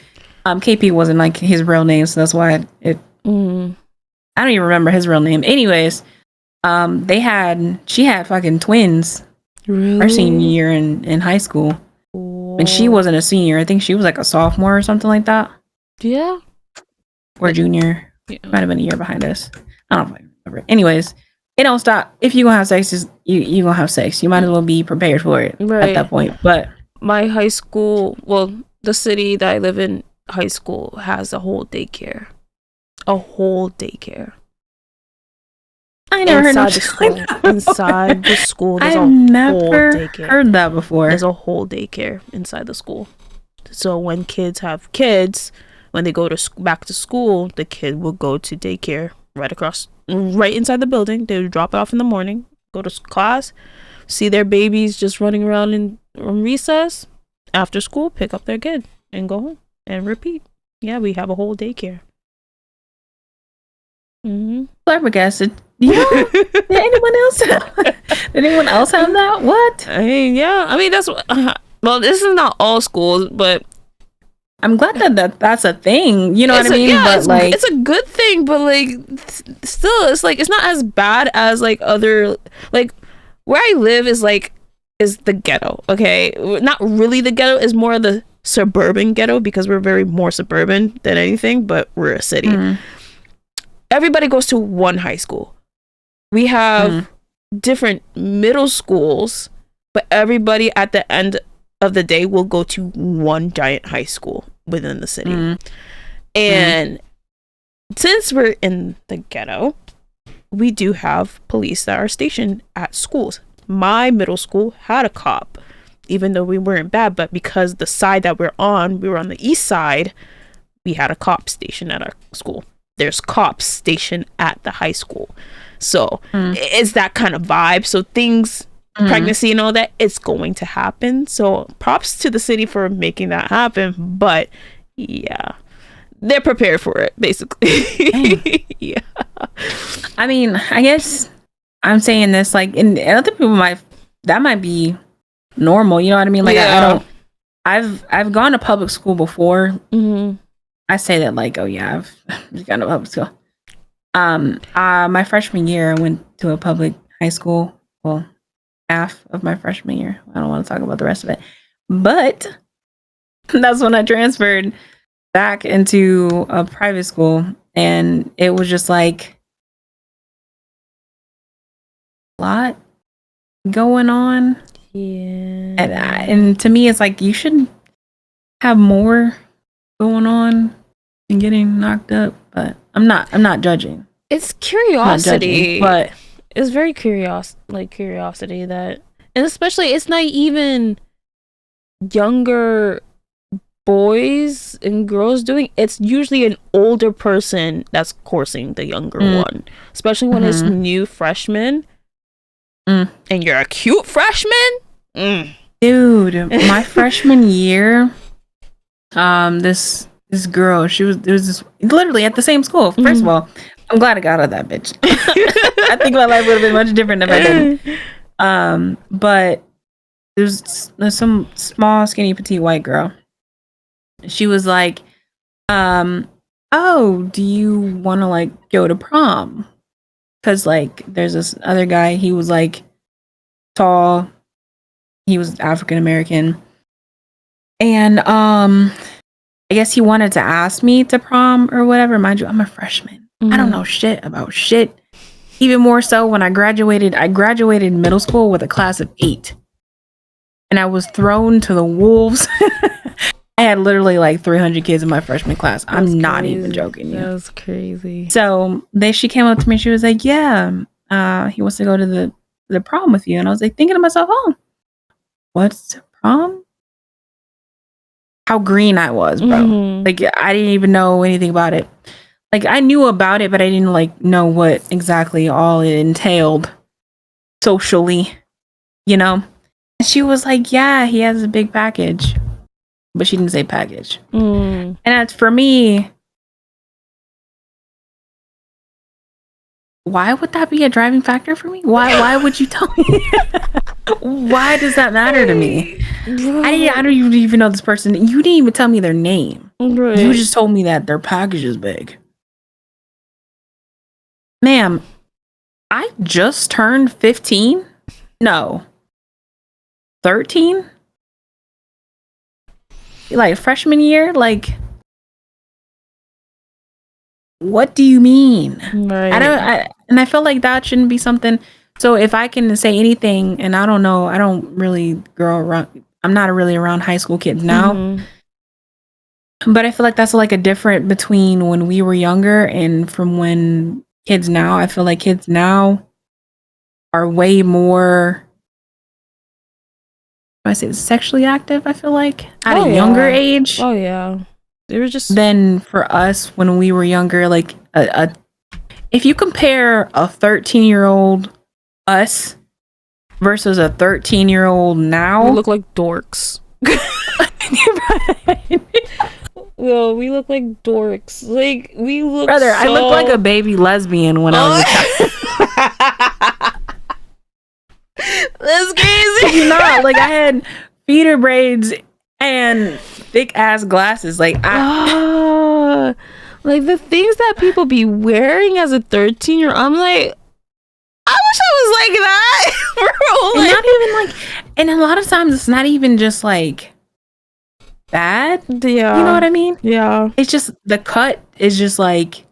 KP wasn't like his real name, so that's why I don't even remember his real name. Anyways, she had fucking twins her senior year in high school. Whoa. And she wasn't a senior. I think she was like a sophomore or something like that. Yeah. Or junior. Yeah. Might have been a year behind us. I don't know. Anyways, it don't stop. If you gonna have sex, you gonna have sex. You might as well be prepared for it at that point. But my high school, well, the city that I live in, high school has a whole daycare. A whole daycare. I never heard of inside the school. There's I've never heard that before. There's a whole daycare inside the school. So when kids have kids, when they go to back to school, the kid will go to daycare right inside the building. They would drop it off in the morning, go to class, see their babies just running around in recess. After school, pick up their kid and go home and repeat. Yeah, we have a whole daycare. Flabbergasted. Yeah. Did anyone else have that? What? I mean, that's well, this is not all schools, but I'm glad that's a thing. You know what I mean? Yeah, but it's a good thing, but like still, it's like it's not as bad as like other, like where I live is the ghetto. Okay, not really the ghetto, is more of the suburban ghetto because we're very more suburban than anything, but we're a city. Everybody goes to one high school. We have different middle schools, but everybody at the end of the day will go to one giant high school within the city. And since we're in the ghetto, we do have police that are stationed at schools. My middle school had a cop, even though we weren't bad, but because the side that we were on the east side, we had a cop station at our school. There's cops stationed at the high school. So it's that kind of vibe. So things, pregnancy and all that, it's going to happen. So props to the city for making that happen. But yeah, they're prepared for it, basically. Yeah. I mean, I guess I'm saying this, like, and other people that might be normal. You know what I mean? Like, I've gone to public school before. I say that like, oh yeah, I've gone to public school. My freshman year, I went to a public high school. Well, half of my freshman year. I don't want to talk about the rest of it, but that's when I transferred back into a private school, and it was just like a lot going on. Yeah, and to me, it's like you should have more going on and getting knocked up, but I'm not judging. It's curiosity, but it's very curiosity that, and especially it's not even younger boys and girls doing. It's usually an older person that's coursing the younger one, especially when it's new freshmen, and you're a cute freshman. Dude, my freshman year, this girl, it was this literally at the same school. First of all, I'm glad I got out of that bitch. I think my life would have been much different if I didn't. But there's some small, skinny, petite white girl. She was like, oh, do you want to like go to prom? Because like there's this other guy, he was like tall, he was African American, and I guess he wanted to ask me to prom or whatever. Mind you, I'm a freshman. I don't know shit about shit. Even more so when I graduated middle school with a class of 8. And I was thrown to the wolves. I had literally like 300 kids in my freshman class. I'm not even joking. That was crazy. So she came up to me. She was like, yeah, he wants to go to the prom with you. And I was like thinking to myself, oh, what's prom? How green I was, bro. Like I didn't even know anything about it. Like I knew about it, but I didn't like know what exactly all it entailed socially, you know? And she was like, yeah, he has a big package. But she didn't say package. And as for me, why would that be a driving factor for me? Why would you tell me? Why does that matter to me? I don't even know this person. You didn't even tell me their name. Right. You just told me that their package is big. Ma'am, I just turned 15? No. 13? Like freshman year? Like what do you mean? Right. And I feel like that shouldn't be something. So if I can say anything, and I don't know, I don't really grow around, I'm not really around high school kids now, but I feel like that's like a different between when we were younger and from when kids now. I feel like kids now are way more, I say sexually active, I feel like, at a younger age. Oh, yeah. They were just... Than for us when we were younger. Like, if you compare a 13-year-old us versus a 13-year-old now... We look like dorks. Well, we look like dorks. Like, we look Brother, I looked like a baby lesbian when I was a child. That's crazy. You know, like, I had feeder braids and thick ass glasses. Like, like the things that people be wearing as a 13-year-old, I'm like, I wish I was like that. Bro. Like, not even like, and a lot of times it's not even just like bad. Yeah. You know what I mean? Yeah. It's just the cut is just like,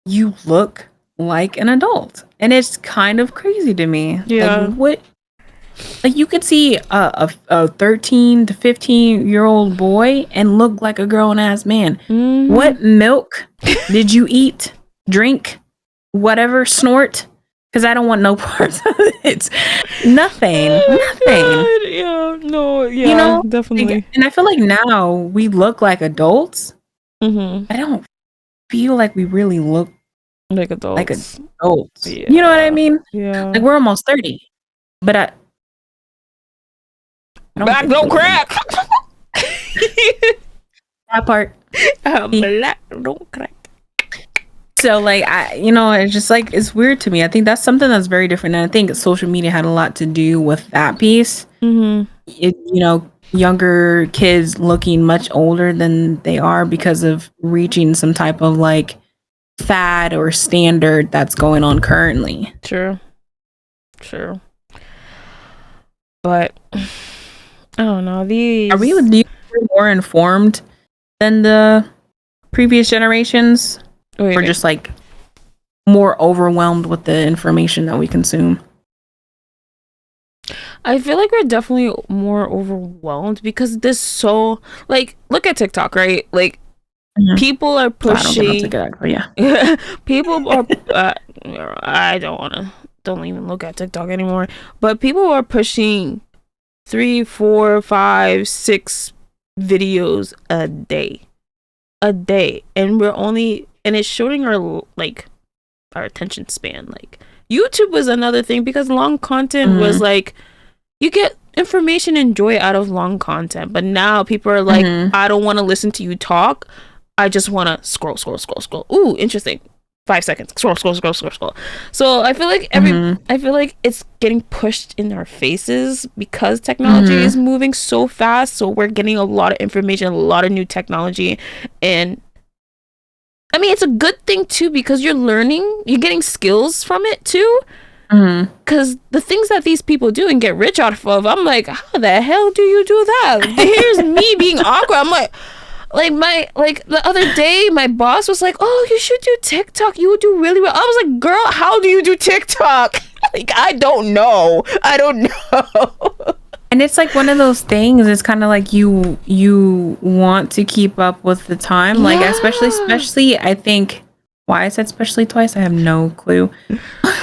you look like an adult. And it's kind of crazy to me. Yeah. Like, what? Like, you could see a 13 to 15-year-old boy and look like a grown-ass man. What milk did you eat, drink, whatever, snort? Because I don't want no parts of it. Nothing. God. Yeah. No. Yeah. You know? Definitely. Like, and I feel like now we look like adults. I don't feel like we really look like adults. Yeah. You know what I mean? Yeah. Like, we're almost 30. But I Black don't crack. That part. Black don't crack. So, like, it's just like, it's weird to me. I think that's something that's very different. And I think social media had a lot to do with that piece. Younger kids looking much older than they are because of reaching some type of like fad or standard that's going on currently. True. But I don't know. These... Are we more informed than the previous generations? Or just like more overwhelmed with the information that we consume? I feel like we're definitely more overwhelmed because there's so, like, look at TikTok, right? Like, people are pushing. People are. I don't even look at TikTok anymore. But people are pushing 3, 4, 5, 6 videos a day, and it's showing our attention span. Like, YouTube was another thing because long content was like, you get information and joy out of long content, but now people are like, I don't want to listen to you talk. I just want to scroll. Ooh, interesting. 5 seconds. Scroll. So I feel like I feel like it's getting pushed in our faces because technology is moving so fast. So we're getting a lot of information, a lot of new technology, and I mean, it's a good thing too because you're getting skills from it too. Because the things that these people do and get rich out of, I'm like, how the hell do you do that? Here's me being awkward. I'm like the other day, my boss was like, "Oh, you should do TikTok. You would do really well." I was like, "Girl, how do you do TikTok?" Like, I don't know. And it's like one of those things. It's kind of like you want to keep up with the time, like especially. I think why I said especially twice, I have no clue.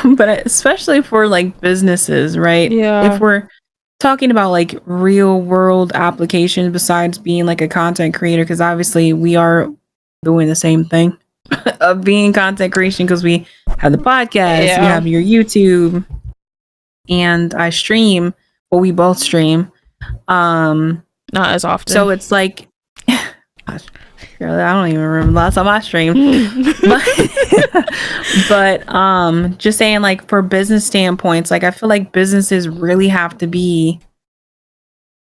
But especially for like businesses, right? Yeah. If we're talking about like real world applications besides being like a content creator, because obviously we are doing the same thing of being content creation because we have the podcast, you have your YouTube, and I stream. Well, we both stream. Not as often. So it's like, gosh, girl, I don't even remember the last time I streamed. but just saying, like, for business standpoints, like, I feel like businesses really have to be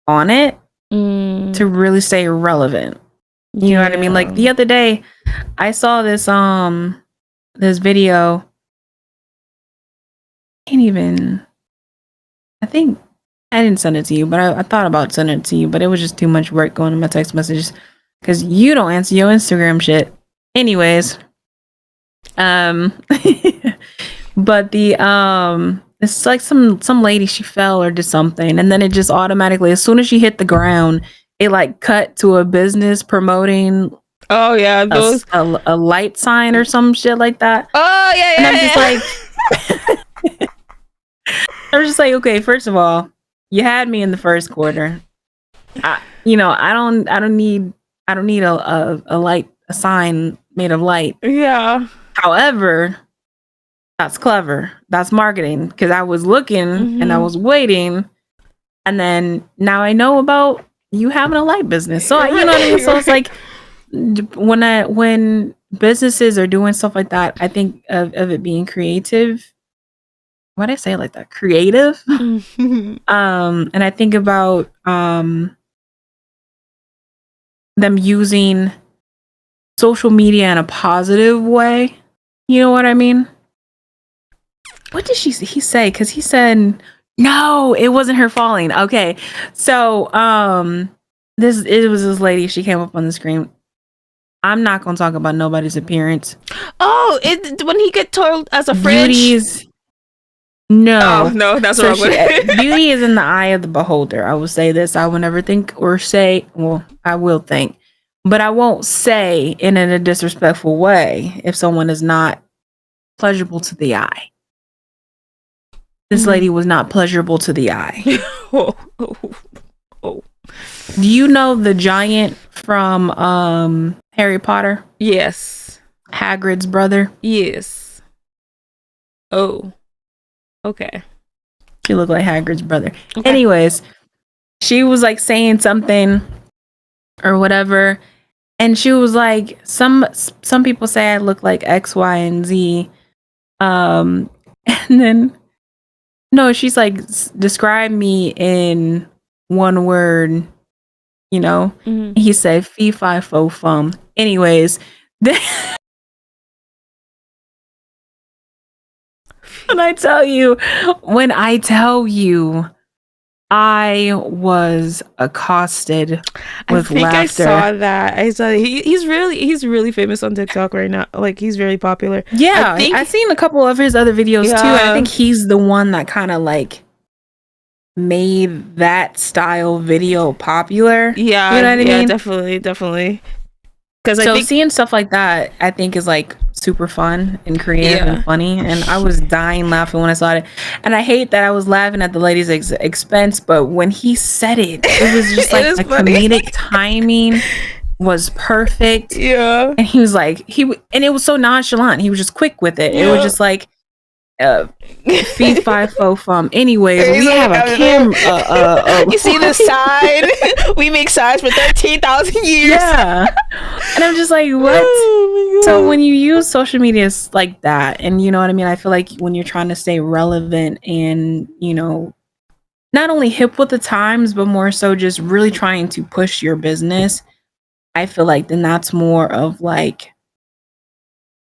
on it to really stay relevant. You know what I mean? Like, the other day, I saw this video. I think I didn't send it to you, but I thought about sending it to you, but it was just too much work going to my text messages because you don't answer your Instagram shit. Anyways, Um, but it's like some lady, she fell or did something, and then it just automatically, as soon as she hit the ground, it like cut to a business promoting Oh yeah, those. a light sign or some shit like that. Oh yeah, And yeah, I'm just like, I'm just like, okay, first of all, you had me in the first quarter. I don't need a light, a sign made of light. yeah. However, that's clever. That's marketing, because I was looking and I was waiting, and then now I know about you having a light business. So you know what I mean. So it's like when businesses are doing stuff like that, I think of it being creative. Why did I say it like that? Creative. And I think about them using social media in a positive way. You know what I mean? What did he say? Because he said, no, it wasn't her falling. Okay. So it was this lady, she came up on the screen. I'm not gonna talk about nobody's appearance. Oh, when he get told as a fridge. Beauty's no. Oh, no, that's wrong. Beauty is in the eye of the beholder. I will say this. I will never think or say, well, I will think, but I won't say in a disrespectful way if someone is not pleasurable to the eye. This lady was not pleasurable to the eye. Oh. Do you know the giant from Harry Potter? Yes. Hagrid's brother? Yes. Oh. Okay. She looked like Hagrid's brother. Okay. Anyways, she was like saying something or whatever, and she was like, some people say I look like X, Y, and Z. And then no, she's like, describe me in one word, you know. He said fee fi fo fum. Anyways, when I tell you, I was accosted with laughter. I saw that. I saw he's really famous on TikTok right now. Like, he's very popular. Yeah, I've seen a couple of his other videos too. I think he's the one that kind of like made that style video popular. Yeah, you know what I mean? Definitely. Because I think seeing stuff like that, I think, is like super fun and creative and funny. And I was dying laughing when I saw it. And I hate that I was laughing at the lady's expense, but when he said it, it was just like the comedic timing was perfect. Yeah. And he was like, and it was so nonchalant. He was just quick with it. Yeah. It was just like, fee fi fo fum. Anyways, we have a camera. You see the sign? We make signs for 13,000 years. Yeah. And I'm just like, what? Oh, so when you use social media like that, and you know what I mean, I feel like when you're trying to stay relevant and, you know, not only hip with the times, but more so just really trying to push your business, I feel like then that's more of like,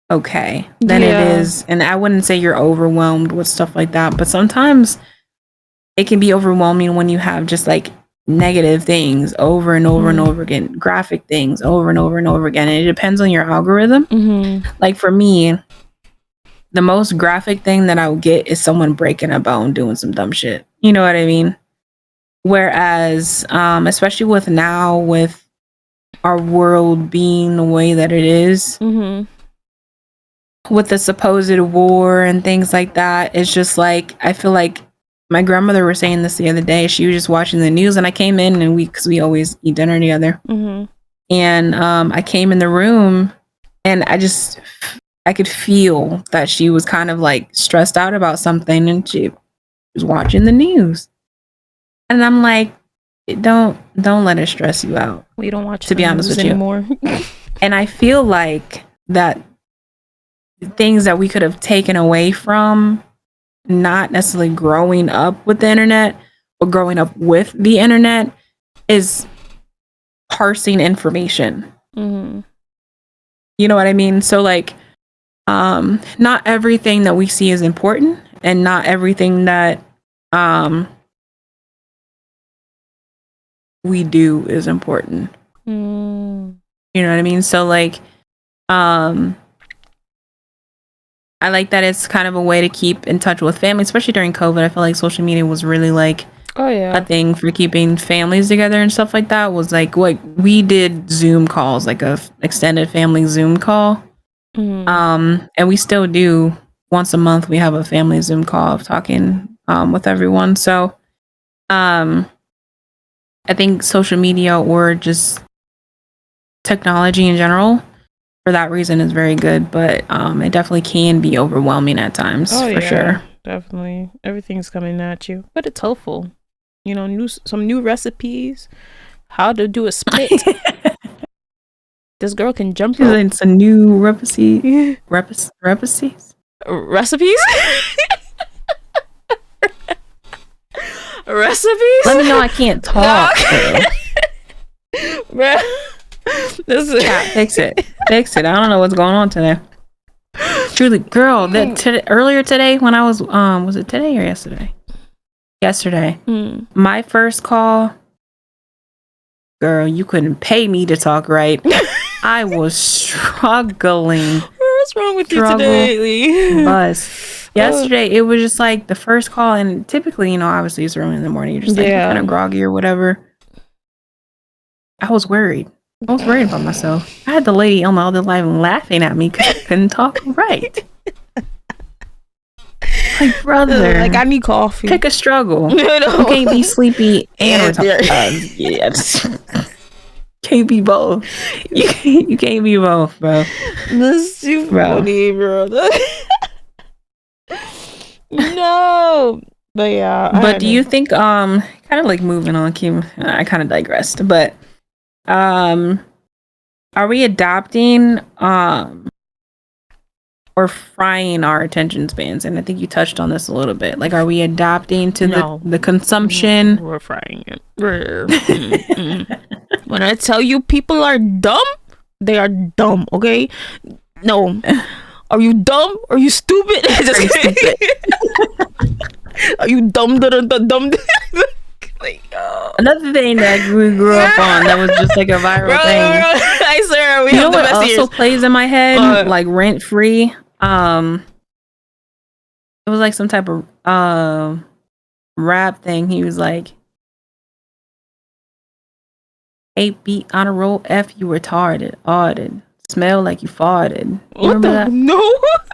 okay, then it is. And I wouldn't say you're overwhelmed with stuff like that, but sometimes it can be overwhelming when you have just like negative things over and over and over again, graphic things over and over and over again. And it depends on your algorithm. Like for me, the most graphic thing that I would get is someone breaking a bone doing some dumb shit. You know what I mean? Whereas, especially with our world being the way that it is, with the supposed war and things like that, it's just like, I feel like my grandmother was saying this the other day. She was just watching the news, and I came in, and because we always eat dinner together, and I came in the room, and I could feel that she was kind of like stressed out about something, and she was watching the news, and I'm like, don't let it stress you out. We don't watch, to be honest with anymore. You. And I feel like that things that we could have taken away from not necessarily growing up with the internet, but growing up with the internet, is parsing information. You know what I mean? So like, not everything that we see is important, and not everything that we do is important. You know what I mean? So like, I like that it's kind of a way to keep in touch with family, especially during COVID. I feel like social media was really like a thing for keeping families together and stuff like that. Was like what we did Zoom calls, like a extended family Zoom call. And we still do once a month. We have a family Zoom call of talking with everyone. So I think social media or just technology in general for that reason is very good, but it definitely can be overwhelming at times for sure. Definitely. Everything's coming at you, but it's helpful. You know, some new recipes, how to do a split. This girl can jump rope. It's a new recipe. Recipes? Recipes? Let me know I can't talk. This is Cat, fix it. I don't know what's going on today. Truly, girl, earlier today when I was it today or yesterday? Yesterday. My first call, girl, you couldn't pay me to talk right. I was struggling. What's wrong with you today? Bus. Yesterday, it was just like the first call, and typically, you know, obviously it's early in the morning. You're just like kind of groggy or whatever. I was worried. I was worried about myself. I had the lady on the other line laughing at me because I couldn't talk right. Like, brother, like I need coffee. Pick a struggle. You can't be sleepy and can't be both. You can't be both, bro. That's too funny, bro. No, but yeah. But do you think kind of like moving on, Kim? I kind of digressed, but are we adopting or frying our attention spans? And I think you touched on this a little bit. Like, are we adapting to the consumption? We're frying it. When I tell you people are dumb, they are dumb, okay? No. Are you dumb? Are you stupid? Just stupid. Are you dumb? Like, another thing that we grew up on that was just like a viral thing. I swear, we you have know the what best also years. plays in my head, like rent free. It was like some type of rap thing. He was like, 8 beat on a roll, F you retarded, odded, smell like you farted. You remember that? No.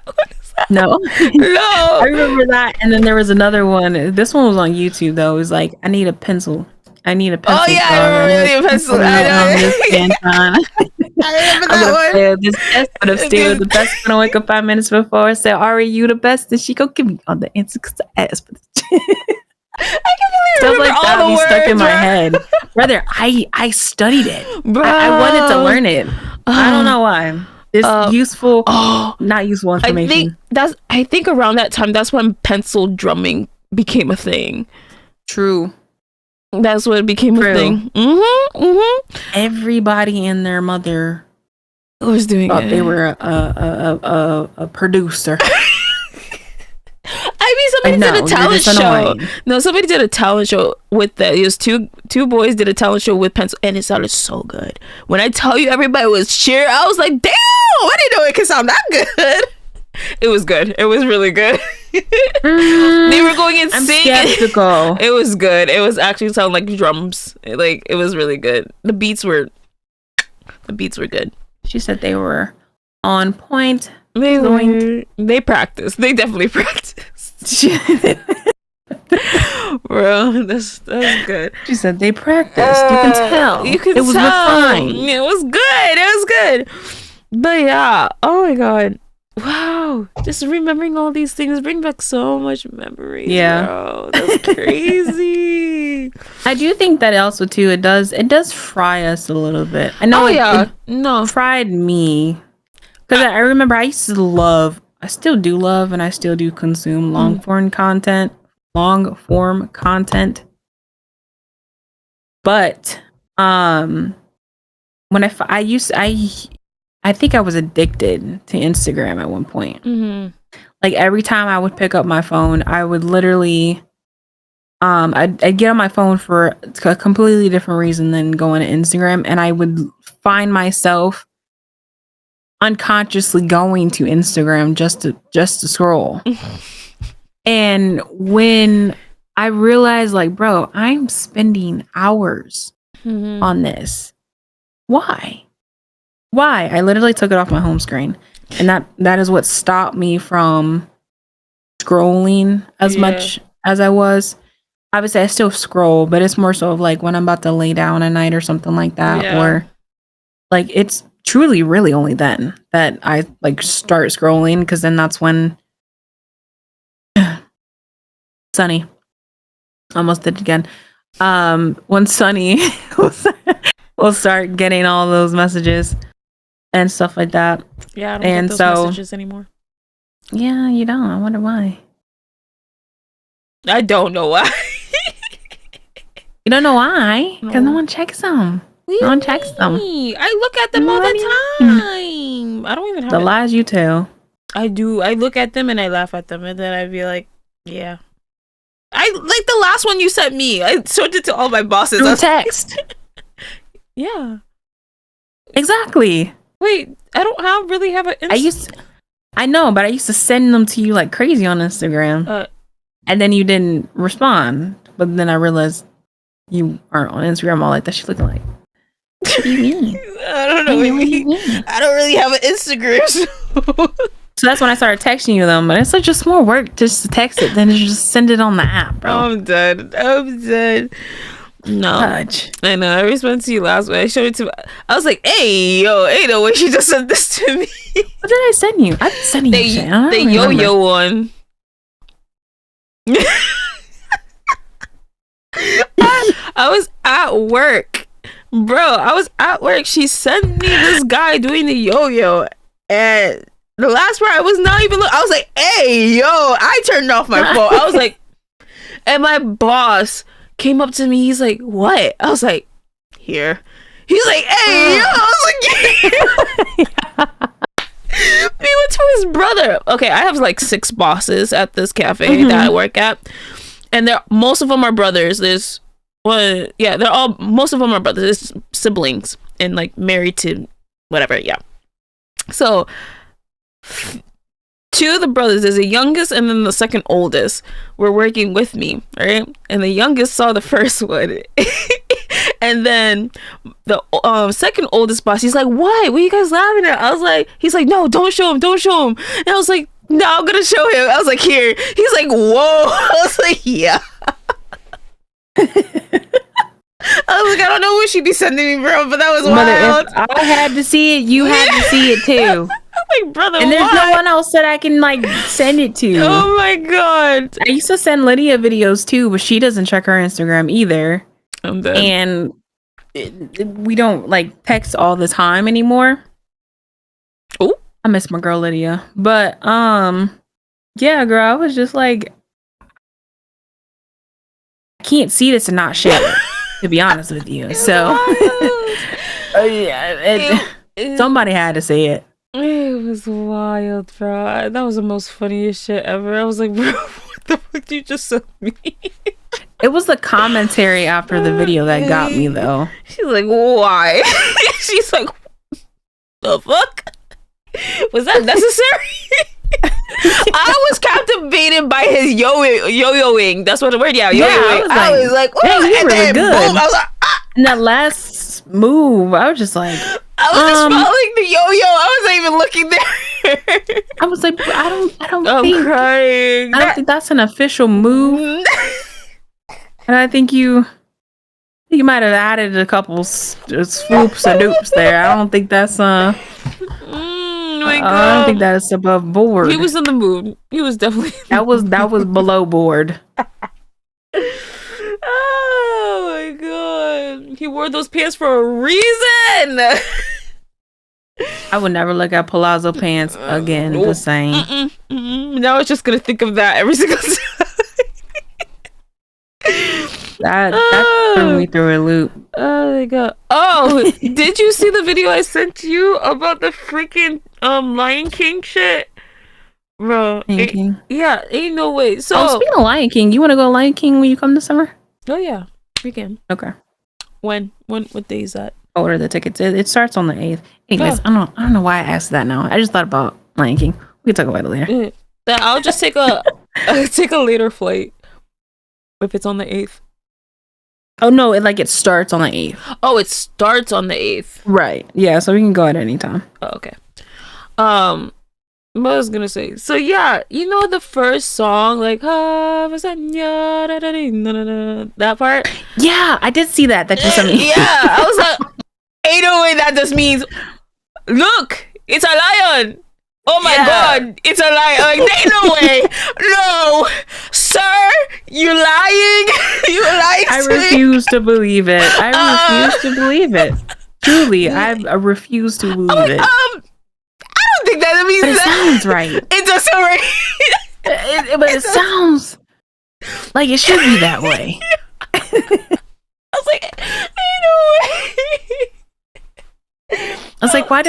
What is that? No. No. I remember that. And then there was another one. This one was on YouTube though. It was like, I need a pencil. Oh yeah, I remember a pencil. I remember that one. This test, but I'm still the best. Gonna wake up 5 minutes before. I said, "Are you the best?" And she go, "Give me all the answers because I asked for this." I can really remember all the words. Stuck in my head, brother. I studied it. I wanted to learn it. I don't know why. This useful, not useful information. I think around that time, that's when pencil drumming became a thing. True. That's what became a thing. Everybody and their mother was doing it. They were a producer. I mean, somebody did a talent show. No, somebody did a talent show with that. It was two boys did a talent show with pencil, and it sounded so good. When I tell you, everybody was cheering. I was like, "Damn! I didn't know it could sound that good." It was good. It was really good. They were going insane. I'm skeptical. It was good. It was actually sound like drums. It was really good. The beats were good. She said they were on point. They practiced. They definitely practiced. Bro, that's good. She said they practiced. You can tell. It was refined. It was good. It was good. But yeah. Oh my god. Wow. Just remembering all these things bring back so much memories. Yeah. Bro. That's crazy. I do think that also too, it does fry us a little bit. I know it fried me. Because I remember I used to love, I still do love, and I still do consume long form content. But when I think I was addicted to Instagram at one point. Like every time I would pick up my phone, I would literally I'd get on my phone for a completely different reason than going to Instagram, and I would find myself unconsciously going to Instagram just to scroll. And when I realized, like, bro, I'm spending hours on this. Why? I literally took it off my home screen. And that is what stopped me from scrolling as much as I was. Obviously, I still scroll, but it's more so of like when I'm about to lay down at night or something like that. Or like it's truly really only then that I like start scrolling, because then that's when Sunny almost did it again. When Sunny will start getting all those messages and stuff like that. Yeah, I don't get those messages anymore. Yeah, you don't. I wonder why. I don't know why. You don't know why? Because no one checks them. No one checks them. I look at them all the time. I don't even have the lies you tell. I do. I look at them and I laugh at them, and then I be like, yeah. I like the last one you sent me. I sent it to all my bosses. Through text. Yeah. Exactly. Wait, I don't really have an I know, but I used to send them to you like crazy on Instagram. And then you didn't respond. But then I realized you aren't on Instagram all like that. She's looking like, what do you mean? I don't know what you mean. I don't really have an Instagram. So that's when I started texting you them. But it's like just more work just to text it than to just send it on the app, bro. I'm done. No. Touch. I know. I responded to you last week. I showed it to I was like, hey, yo, ain't no way she just sent this to me. What did I send you? I've been sending you shit. The yo-yo one. I was at work, bro. I was at work. She sent me this guy doing the yo-yo, and the last part I was not even. I was like, "Hey, yo!" I turned off my phone. I was like, and my boss came up to me. He's like, "What?" I was like, "Here." He's like, "Hey, yo!" I was like, yeah. He went to his brother. Okay, I have like 6 bosses at this cafe that I work at, and most of them are brothers. There's one, most of them are brothers. There's siblings and like married to whatever. Yeah. So 2 of the brothers, there's the youngest and then the second oldest, were working with me, right? And the youngest saw the first one. And then the second oldest boss, he's like, what are you guys laughing at? I was like, he's like, no, don't show him. And I was like, no, I'm gonna show him. I was like, here. He's like, whoa. I was like, yeah. I was like, I don't know what she'd be sending me, bro, but that was wild. If I had to see it, you had to see it too. I'm like, brother, and there's no one else that I can like send it to. Oh my god. I used to send Lydia videos too, but she doesn't check her Instagram either. I'm dead. And we don't like text all the time anymore. Oh, I miss my girl Lydia. But yeah, girl, I was just like, I can't see this and not share it, to be honest with you. So somebody had to say it. It was wild, bro. That was the most funniest shit ever. I was like, bro, what the fuck did you just send me? It was the commentary after the video that got me, though. She's like, why? She's like, the fuck? Was that necessary? I was captivated by his yo-yoing. That's what the word, yo-yoing. I was like, oh, and really then good. Boom, I was like, ah. And that last move, I was just like, I was just following the yo-yo. I wasn't even looking there. I was like, I don't I'm think crying. I don't think that's an official move. And I think you might have added a couple swoops and doops there. I don't think that's my God. I don't think that is above board. He was in the mood. He was definitely that was below board. Oh my God. He wore those pants for a reason. I would never look at palazzo pants again the same. Now I was just gonna think of that every single time. That threw me through a loop. Oh my God. Oh, did you see the video I sent you about the freaking Lion King shit? Bro. Lion King. Yeah, ain't no way. So speaking of Lion King, you wanna go Lion King when you come this summer? Oh yeah. We can. Okay. When? What day is that? order the tickets. It starts on the 8th. Anyways, I don't know why I asked that now. I just thought about Lion King. We can talk about it later. I'll just take a later flight if it's on the 8th. Oh no, it starts on the 8th. Oh, it starts on the 8th. Right. Yeah, so we can go at any time. Oh, okay. What I was gonna say. So yeah, you know the first song, like that part? Yeah, I did see that you sent me. Yeah, I was like, ain't no way that just means, look, it's a lion. Oh my God, it's a lion. Like, ain't no way. No, sir, you lying. You lying. I refuse to believe it. I refuse to believe it. Truly, I refuse to believe it. I don't think that means it sounds right. It does sound right. But it sounds like it should be that way. I was like, ain't no way. I was like, why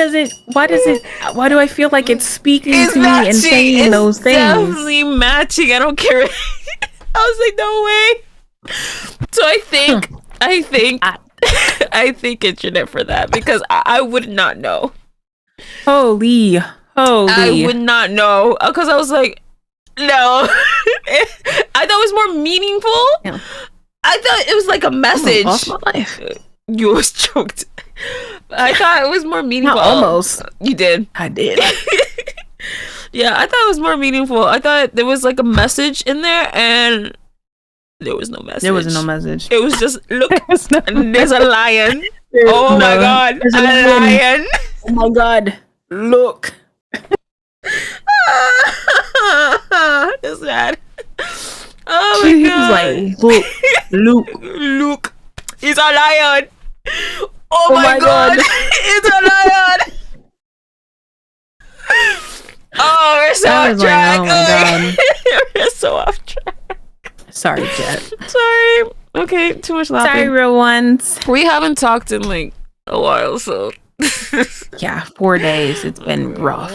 do I feel like it's speaking to me and saying those things? It's definitely matching. I don't care. I was like, no way. So I think internet for that, because I would not know. Holy. I would not know, because I was like, no. I thought it was more meaningful. Yeah. I thought it was like a message. Lost my life. You always choked. I thought it was more meaningful. Not almost. You did. I did. Yeah, I thought it was more meaningful. I thought there was like a message in there, and there was no message. There was no message. It was just, look, there's a lion. My God, a lion. Oh my God, look. It's sad. Oh my God. He was like, look, it's a lion. Oh my God, it's a lion. Oh, we're so off track. Like, oh my God. We're so off track. Sorry, Jet. Sorry. Okay, too much laughing. Sorry, real ones. We haven't talked in like a while, so. Yeah, 4 days. It's been rough.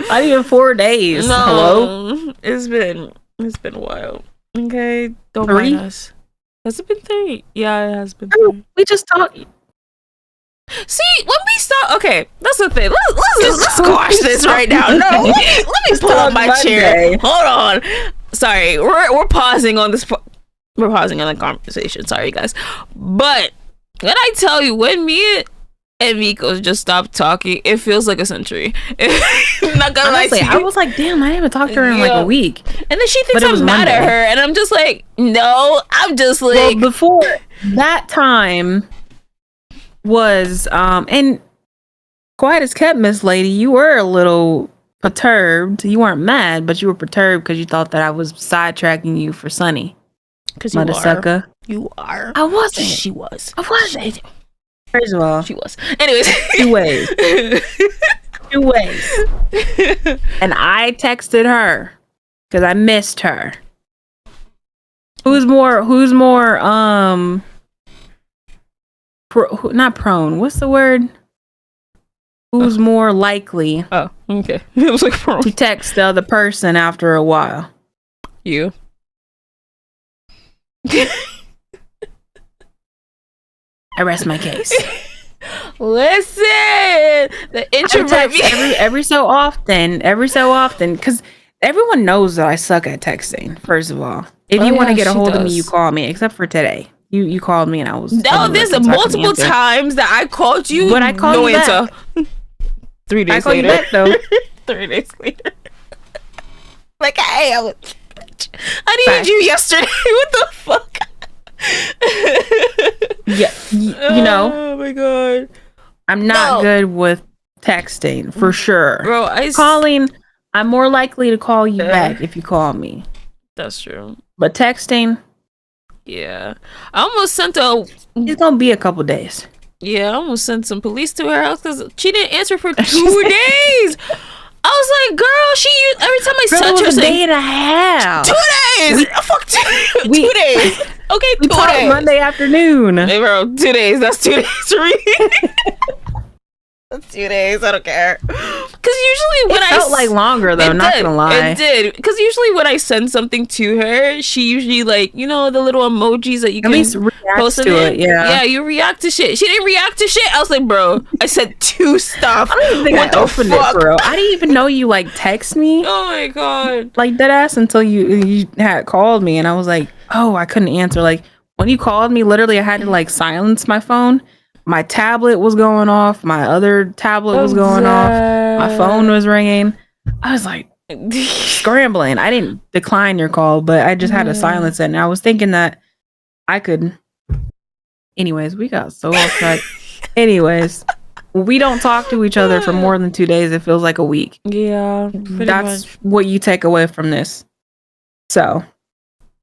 Not even 4 days. No, hello. It's been a while. Okay, don't 3? mind us. Has it been 3? Yeah, it has been 3. We just talked. See, when we start, okay, that's the thing. Let's squash this right now. No, let me pull up my chair. Hold on. Sorry, we're pausing on this. We're pausing on the conversation. Sorry, guys. But when I tell you, when me and Miko just stopped talking, it feels like a century. I'm not gonna lie to you. I was like, damn, I haven't talked to her in like a week. And then she thinks I'm mad at her, and I'm just like, no, I'm just like. Well, before that time was and quiet as kept, Miss Lady, you were a little perturbed. You weren't mad, but you were perturbed because you thought that I was sidetracking you for Sunny. Because you are. You are. I wasn't. She was. I wasn't. First of all, she was. Anyways, 2 ways. 2 ways. And I texted her because I missed her. Who's more not prone, what's the word? Who's more likely oh, okay. It was like prone to text the other person after a while? You. I rest my case. Listen, the introvert every so often, because everyone knows that I suck at texting. First of all, if you want to get a hold of me, you call me. Except for today, you called me and I was. No, there's multiple times that I called you, but I called you back. 3 days later, you back, though. 3 days later, like, hey, I needed you yesterday. What the fuck? Yeah, you know. Oh my God, I'm not good with texting for sure, bro. Calling, I'm more likely to call you back if you call me. That's true. But texting, yeah, I almost sent it's gonna be a couple days. Yeah, I almost sent some police to her house because she didn't answer for 2 days. I was like, girl, every time I touch her, a day and a half. 2 days. Fuck 2 days. Okay, we 2 talked days. Monday afternoon. Hey, bro, 2 days. That's 2 days for me. That's 2 days. I don't care. Because usually when it felt like longer though. Not gonna lie, it did. Because usually when I send something to her, she usually like the little emojis that you can at least react post to it. Yeah, you react to shit. She didn't react to shit. I was like, bro, I said 2 stuff. I don't even think I opened it, bro. I didn't even know you like text me. Oh my god, like dead ass until you had called me, and I was like, oh, I couldn't answer. Like when you called me, literally, I had to like silence my phone. My tablet was going off. My other tablet was going off. My phone was ringing. I was like scrambling. I didn't decline your call, but I just had to silence it. And I was thinking that I could. Anyways, we got so off track. Anyways, we don't talk to each other for more than 2 days. It feels like a week. Yeah, that's what you take away from this. So.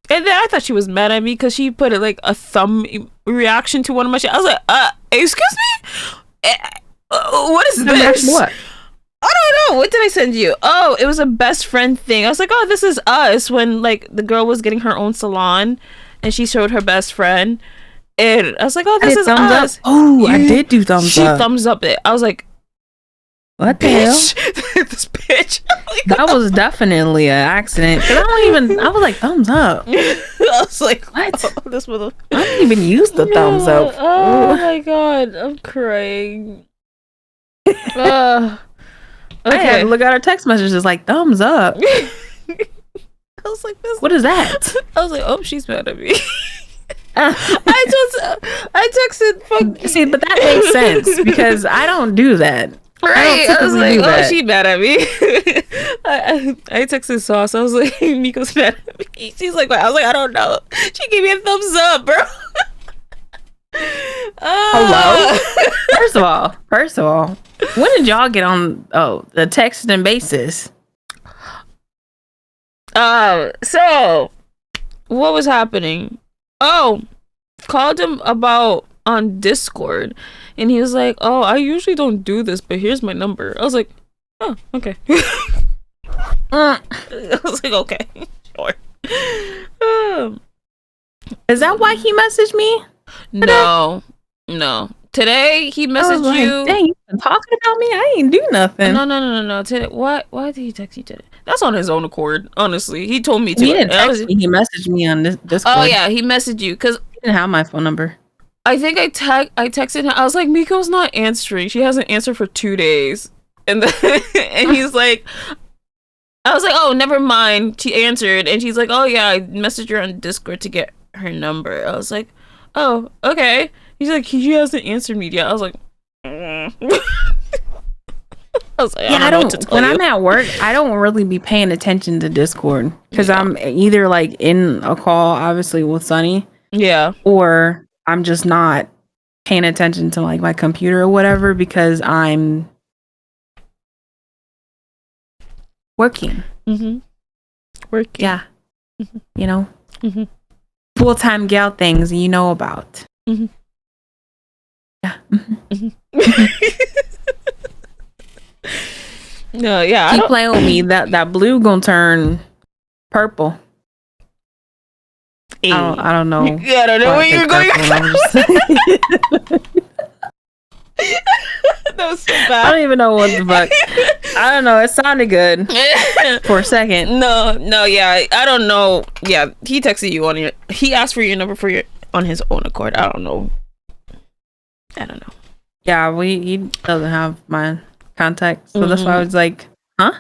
And then I thought she was mad at me because she put like a thumb reaction to one of my shit. I was like, excuse me? What is this? What? I don't know. What did I send you? Oh, it was a best friend thing. I was like, oh, this is us. When like the girl was getting her own salon and she showed her best friend. And I was like, oh, this is us. Up? Oh, I did do thumbs up. She thumbs up it. I was like, what the hell? This bitch. Like, that was definitely an accident. Cause I was like, thumbs up. I was like, what? Oh, this mother. I didn't even use the thumbs up. Oh my god, I'm crying. Okay. I had to look at our text messages like thumbs up. I was like, what is that? I was like, oh, she's mad at me. I texted. Fuck. See, but that makes sense because I don't do that. Right, I was like, oh, she mad at me. I texted Sauce. I was like, Nico's mad at me. She's like, I was like, I don't know. She gave me a thumbs up, bro. Hello. First of all, when did y'all get on the texting basis? So what was happening? Oh, called him about on Discord. And he was like, oh, I usually don't do this, but here's my number. I was like, oh, okay. I was like, okay, sure. Is that why he messaged me? No. Today he messaged you. Dang, you been talking about me? I ain't do nothing. No. Today, why did he text you today? That's on his own accord. Honestly, he told me to. He didn't text me. He messaged me on this Discord. Oh yeah, he messaged you because he didn't have my phone number. I think I texted him. I was like, Miko's not answering. She hasn't answered for 2 days. And then, and he's like, I was like, oh, never mind. She answered. And she's like, oh, yeah, I messaged her on Discord to get her number. I was like, oh, okay. He's like, she hasn't answered me yet. I was like, I was like, I don't know what to tell you. I'm at work, I don't really be paying attention to Discord because I'm either like in a call, obviously, with Sunny. Yeah. Or I'm just not paying attention to like my computer or whatever because I'm working. Mm-hmm. Working. Yeah. Mm-hmm. You know? Mm-hmm. Full-time gal things you know about. Mm-hmm. Yeah. Mm-hmm. No, yeah. Keep playing with me. That blue gonna turn purple. I don't know. Yeah, I don't know where you're going. That was so bad. I don't even know what the fuck. I don't know. It sounded good for a second. No, yeah. I don't know. Yeah, he texted you he asked for your number on his own accord. I don't know. Yeah, he doesn't have my contact, so that's why I was like, huh?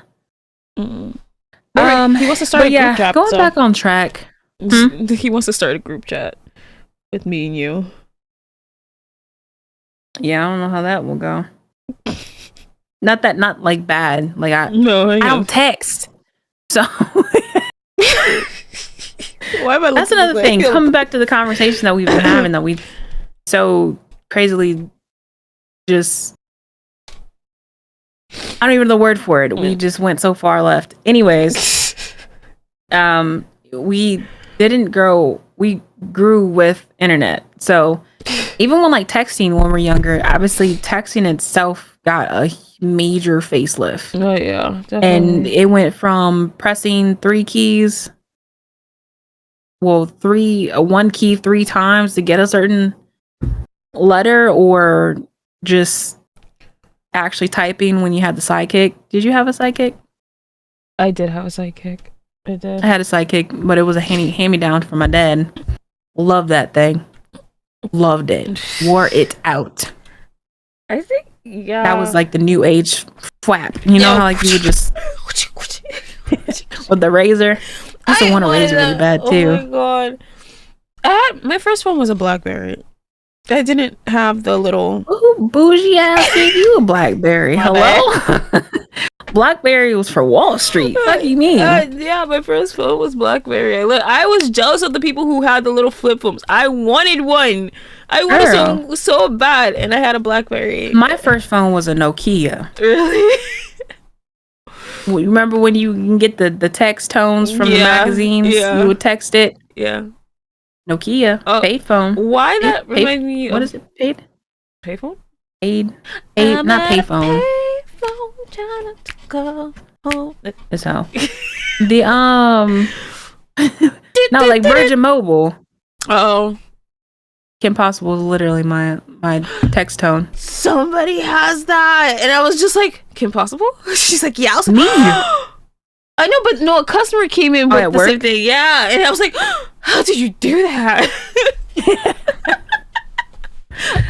Mm-hmm. He wants to start a group chat. Going back on track. He wants to start a group chat with me and you. Yeah, I don't know how that will go. Not like bad. Like I don't text. So that's another thing. Coming back to the conversation that we've been having, that we so crazily just, I don't even know the word for it. We just went so far left. Anyways, we didn't grow. We grew with internet. So even when like texting when we're younger, obviously texting itself got a major facelift. Oh yeah, definitely. And it went from pressing one key 3 times to get a certain letter, or just actually typing when you had the sidekick. Did you have a sidekick? I did have a sidekick. I did. I had a sidekick, but it was a hand-me-down from my dad. Loved that thing. Loved it. Wore it out. I think, yeah. That was like the new age flap. You know how like you would just with the razor. I also want a razor really bad too. Oh my god. My first phone was a BlackBerry. I didn't have the little bougie ass gave you a BlackBerry. Hello? BlackBerry was for Wall Street. What do you mean? Yeah, my first phone was BlackBerry. I was jealous of the people who had the little flip phones. I wanted one. I wanted so bad, and I had a BlackBerry. My first phone was a Nokia. Really? Well, you remember when you can get the text tones from the magazines? Yeah. You would text it. Yeah. Nokia. Paid phone. Why that remind me? What is it? Paid? Payphone? Paid. Not payphone. Go home. That's how. The no, like Virgin Mobile. Oh. Kim Possible is literally my text tone. Somebody has that, and I was just like, Kim Possible? She's like, yeah. I was like, me. I know, but no, a customer came in with the same thing. Yeah, and I was like, how did you do that?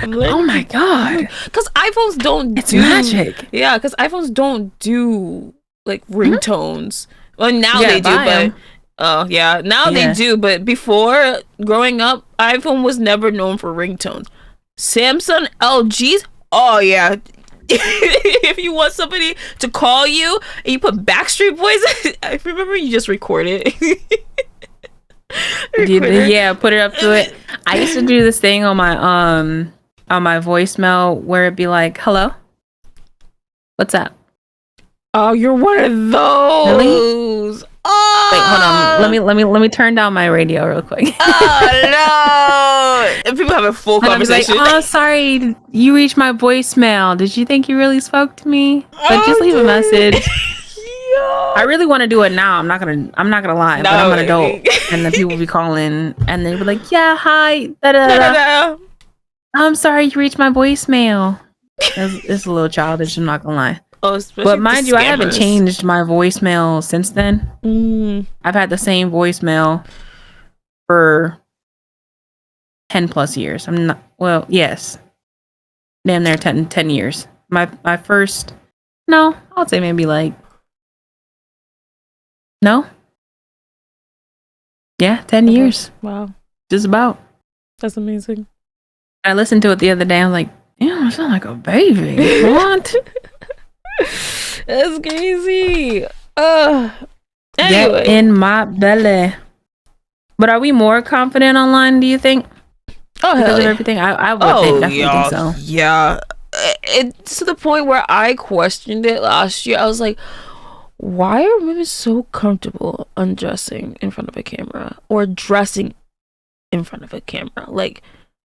Oh my god! Because iPhones don't do magic. Yeah, because iPhones don't do like ringtones. Well, now they do, but now they do. But before, growing up, iPhone was never known for ringtones. Samsung, LGs, oh yeah. If you want somebody to call you and you put Backstreet Boys, I remember you just record it. Yeah, put it up to it. I used to do this thing on my voicemail where it'd be like, "Hello, what's up?" Oh, you're one of those. Really? Oh, wait, hold on. Let me turn down my radio real quick. Oh no! And people have a full conversation. Like, oh, sorry, you reached my voicemail. Did you think you really spoke to me? But just leave a message. I really want to do it now. I'm not gonna lie, but I'm an adult, and then people be calling, and they be like, "Yeah, hi, I'm sorry, you reached my voicemail." It's a little childish. I'm not gonna lie. But mind you, I haven't changed my voicemail since then. I've had the same voicemail for 10 plus years. I'm not. Well, yes, damn near 10 years. My first. No, I'll say maybe like. No? Yeah, 10 years. Wow. Just about. That's amazing. I listened to it the other day. I'm like, damn, I sound like a baby. What? That's crazy. Anyway. Get in my belly. But are we more confident online, do you think? Oh, because of everything? I would definitely think so. Yeah. It's to the point where I questioned it last year. I was like, why are women so comfortable undressing in front of a camera or dressing in front of a camera? Like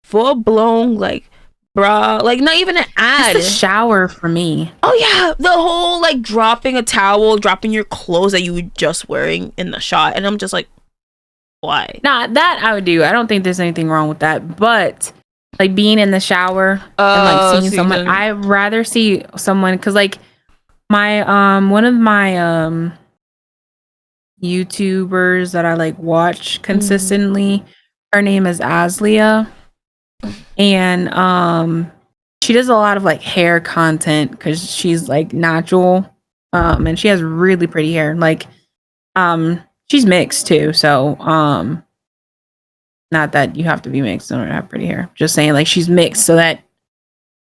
full blown, like bra, like not even an ad. It's the shower for me. Oh yeah, the whole like dropping a towel, dropping your clothes that you were just wearing in the shot, and I'm just like, why? Nah, that I would do. I don't think there's anything wrong with that, but like being in the shower and like seeing someone, I'd rather see someone because like. My one of my YouTubers that I like watch consistently, her name is Aslia, and she does a lot of like hair content because she's like natural, and she has really pretty hair. Like she's mixed too, so not that you have to be mixed in order to have pretty hair. Just saying like she's mixed so that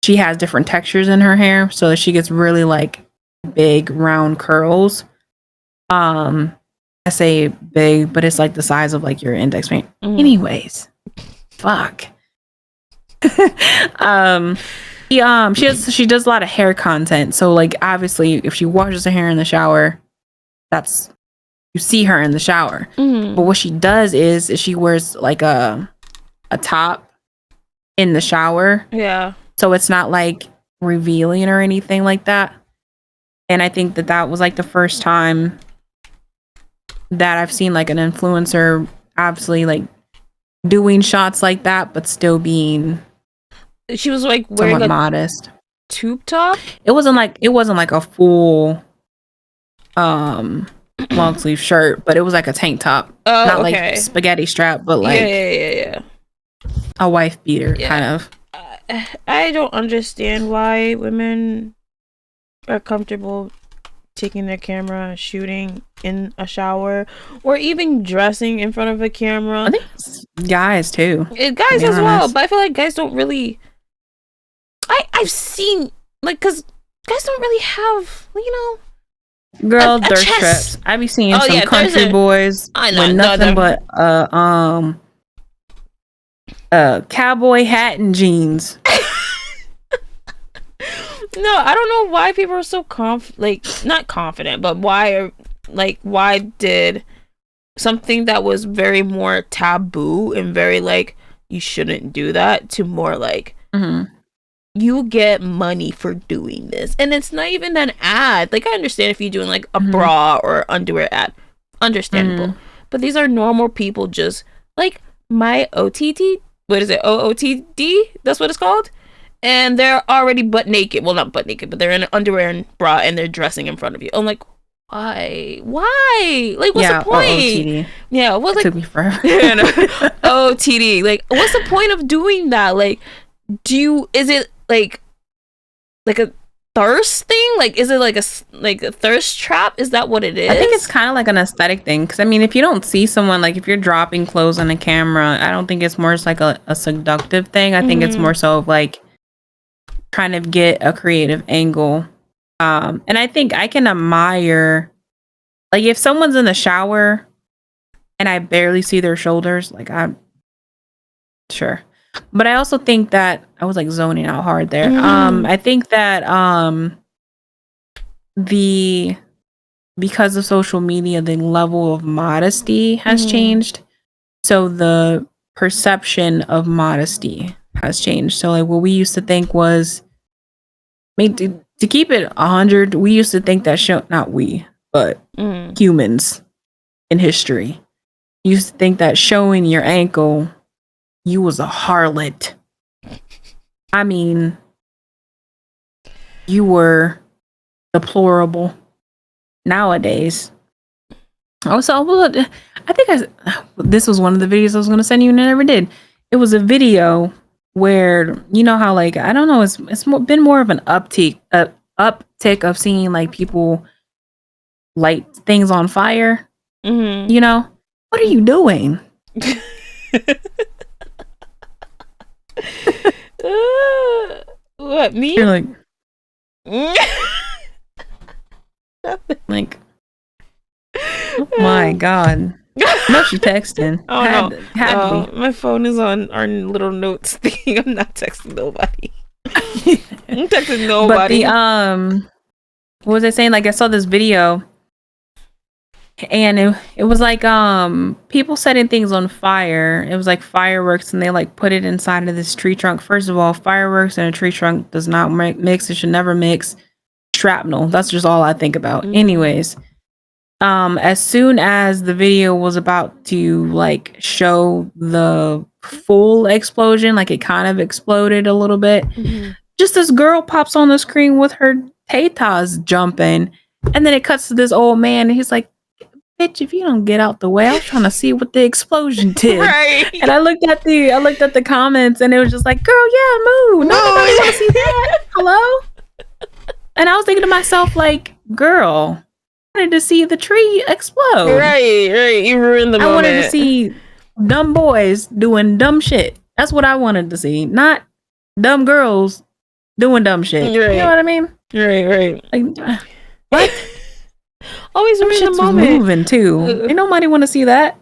she has different textures in her hair, so that she gets really like big round curls. I say big, but it's like the size of like your index finger. Anyways, fuck. She does a lot of hair content. So like obviously if she washes her hair in the shower, that's you see her in the shower. But what she does is she wears like a top in the shower. Yeah. So it's not like revealing or anything like that. And I think that was like the first time that I've seen like an influencer absolutely like doing shots like that, but still being she was like wearing somewhat modest. tube top. It wasn't like a full long sleeve shirt, but it was like a tank top. Oh, not okay. like spaghetti strap, but like yeah. A wife beater kind of. I don't understand why women are comfortable taking their camera, shooting in a shower, or even dressing in front of a camera. I think it's guys too. Guys as well, but I feel like guys don't really. I've seen like because guys don't really have girl thirst traps. I be seeing some country boys with nothing but cowboy hat and jeans. No, I don't know why people are so not confident, but why did something that was very more taboo and very like you shouldn't do that to more like you get money for doing this, and it's not even an ad. Like I understand if you're doing like a bra or underwear ad, understandable, but these are normal people just like my OTT. What is it? OOTD? That's what it's called. And they're already butt naked. Well, not butt naked, but they're in underwear and bra, and they're dressing in front of you. I'm like, why? Like, what's the point? OOTD. Yeah, what's like? Took me forever. OOTD. Like, what's the point of doing that? Like, is it like a thirst thing? Like, is it like a thirst trap? Is that what it is? I think it's kind of like an aesthetic thing. Because I mean, if you don't see someone, like if you're dropping clothes on a camera, I don't think it's more just like a seductive thing. I think it's more so of like trying to get a creative angle. And I think I can admire, like if someone's in the shower and I barely see their shoulders, like I'm sure. But I also think that I was like zoning out hard there. I think that because of social media, the level of modesty has changed. So the perception of modesty has changed. So like what we used to think was, I mean, to keep it 100, we used to think that not we, but humans in history used to think that showing your ankle, you was a harlot. I mean, you deplorable. Nowadays, also, I think this was one of the videos I was going to send you and I never did. It was a video where, you know how, like, I don't know, it's been more of an uptick of seeing, like, people light things on fire. You know? What are you doing? What, me? You're like... like, oh my god. No, she's texting. Oh, no. My phone is on our little notes thing. I'm not texting nobody. I'm texting nobody. But what was I saying? Like, I saw this video and it was like people setting things on fire. It was like fireworks, and they like put it inside of this tree trunk. First of all, fireworks and a tree trunk does not mix. It should never mix. Shrapnel. That's just all I think about. Anyways, as soon as the video was about to like show the full explosion, like it kind of exploded a little bit, just this girl pops on the screen with her tatas jumping, and then it cuts to this old man, and he's like, bitch, if you don't get out the way, I was trying to see what the explosion did. Right. And I looked at the comments, and it was just like, girl, yeah, move. Nobody want to see that. Hello? And I was thinking to myself, like, girl, I wanted to see the tree explode. Right. You ruined the moment. I wanted to see dumb boys doing dumb shit. That's what I wanted to see. Not dumb girls doing dumb shit. Right. You know what I mean? Right. Like, what? Always ruin the moment. Moving too. Ain't nobody want to see that.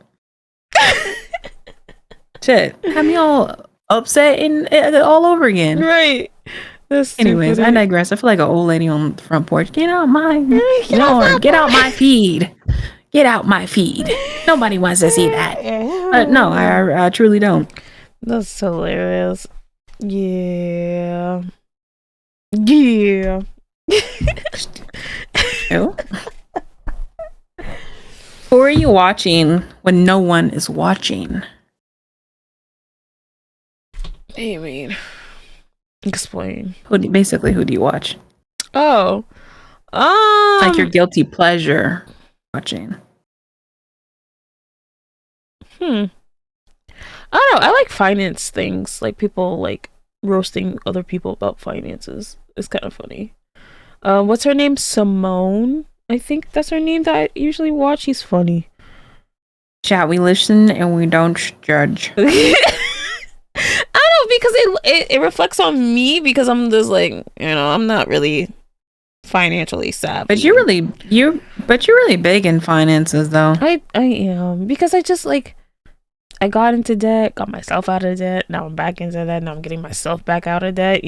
Shit. Have me all upset and all over again. Right. Anyways, I digress. I feel like an old lady on the front porch. Get out my feed. Get out my feed. Nobody wants to see that. No, I truly don't. That's hilarious. Yeah. Who are you watching when no one is watching? What do you mean? Explain. Who do you watch? Oh, like your guilty pleasure watching. I don't know. I like finance things, like people like roasting other people about finances. It's kind of funny. What's her name? Simone. I think that's her name that I usually watch. She's funny. Chat, we listen and we don't judge. I don't know, because it reflects on me, because I'm just like, I'm not really financially savvy. But you're really big in finances though. I am, because I just like, I got into debt, got myself out of debt, now I'm back into debt, now I'm getting myself back out of debt,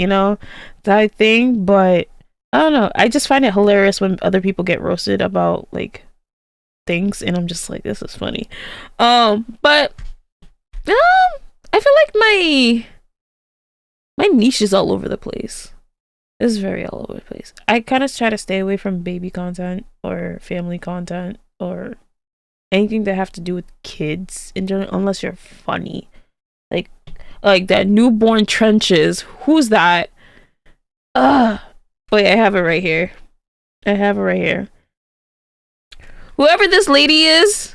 type thing. But I don't know, I just find it hilarious when other people get roasted about like things, and I'm just like, this is funny. But I feel like my niche is all over the place. It's very all over the place. I kind of try to stay away from baby content or family content or anything that have to do with kids in general, unless you're funny. Like that newborn trenches. Who's that? Wait, I have it right here. Whoever this lady is,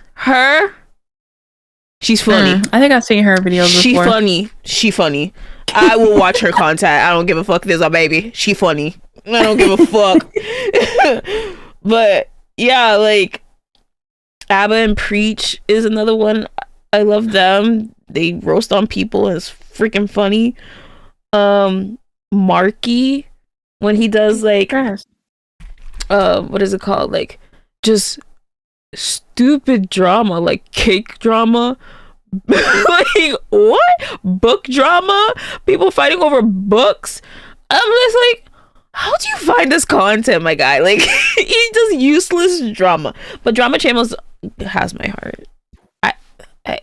she's funny. I think I've seen her videos before. She funny. I will watch her content. I don't give a fuck if there's a baby. She funny. I don't give a fuck. But yeah, like Abba and Preach is another one. I love them. They roast on people, and it's freaking funny. Marky, when he does like what is it called? Like just stupid drama, like cake drama. Like what? Book drama? People fighting over books? I'm just like, how do you find this content, my guy? Like he does useless drama, but Drama Channels has my heart. I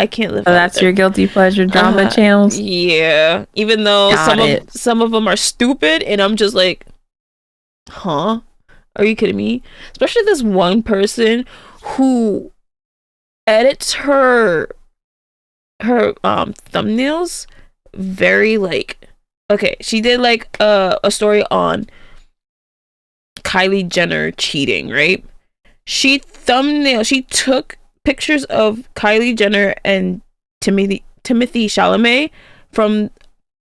can't live. So that's your guilty pleasure, Drama Channels. Yeah, even though some of them are stupid, and I'm just like, huh? Are you kidding me? Especially this one person who edits her thumbnails very like, okay, she did like a story on Kylie Jenner cheating, right? She took pictures of Kylie Jenner and Timothy Chalamet from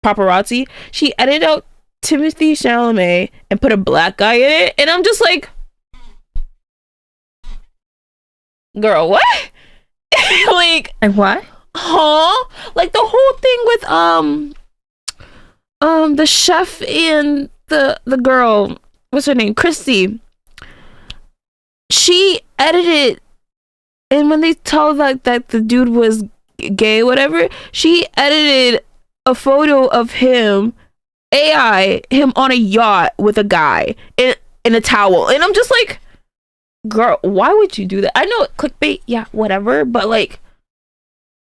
paparazzi. She edited out Timothy Chalamet and put a black guy in it, and I'm just like, girl, what? like what? Huh? Like the whole thing with the chef and the girl, what's her name, Christy. She edited, and when they told that the dude was gay, whatever, she edited a photo of him on a yacht with a guy in a towel, and I'm just like, girl, why would you do that? I know clickbait, yeah, whatever, but like,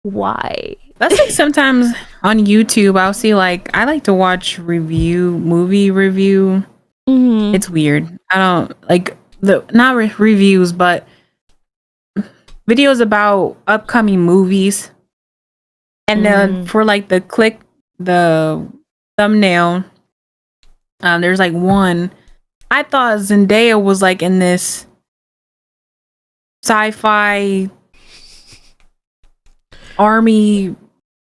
why? That's like sometimes on YouTube I'll see, like, I like to watch movie review. Mm-hmm. It's weird. I don't like not reviews, but videos about upcoming movies, and then for like the thumbnail, there's like one, I thought Zendaya was like in this sci-fi army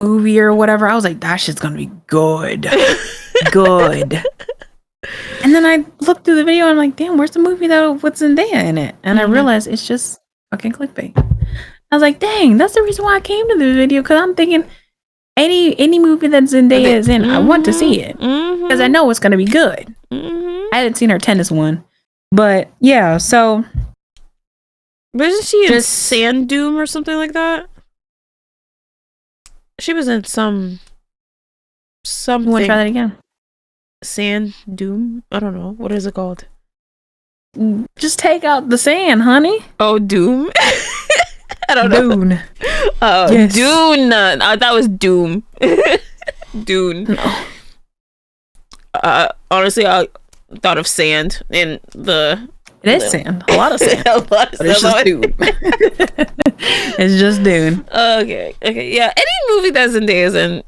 movie or whatever. I was like, that shit's gonna be good. Good. And then I looked through the video and I'm like, damn, where's the movie with Zendaya in it? And I realized it's just fucking clickbait. I was like, dang, that's the reason why I came to the video, because I'm thinking any movie that Zendaya is in, I want to see it, because I know it's gonna be good. I hadn't seen her tennis one, but yeah. So wasn't she in Sand Doom or something like that? She was in something. Want to try that again? Sand Doom? I don't know. What is it called? Just take out the sand, honey. Oh, Doom? I don't know. Dune. Oh, yes. Dune. I thought it was Doom. Dune. No. Honestly, I thought of sand in the... It is sand. A lot of sand. A lot of sand. It's just Dune. It's just Dune. Okay. Yeah. Any movie that Zendaya's in,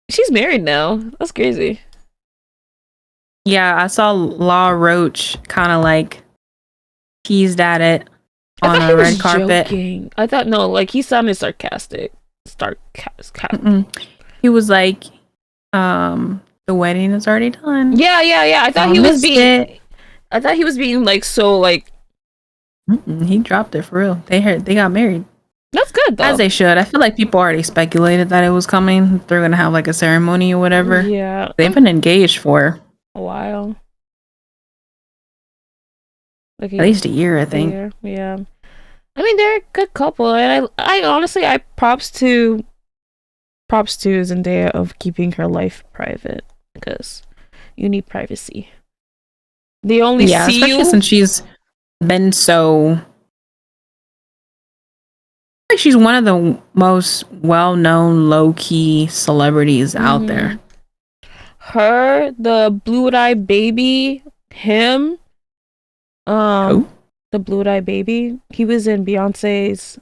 she's married now. That's crazy. Yeah, I saw Law Roach kind of like teased at it on a red carpet. Joking. I thought no, like he sounded sarcastic. He was like, the wedding is already done. Yeah. I thought he was being like so like. He dropped it for real. They got married. That's good though. As they should. I feel like people already speculated that it was coming. They're gonna have like a ceremony or whatever. Yeah, they've been engaged for a while. Like at least a year, I think. Yeah. I mean, they're a good couple, and I honestly, I props to Zendaya of keeping her life private because you need privacy. They only see especially you since she's been so. Like she's one of the most well-known low-key celebrities out there. Her, the blue-eyed baby, him. Who? The blue-eyed baby. He was in Beyonce's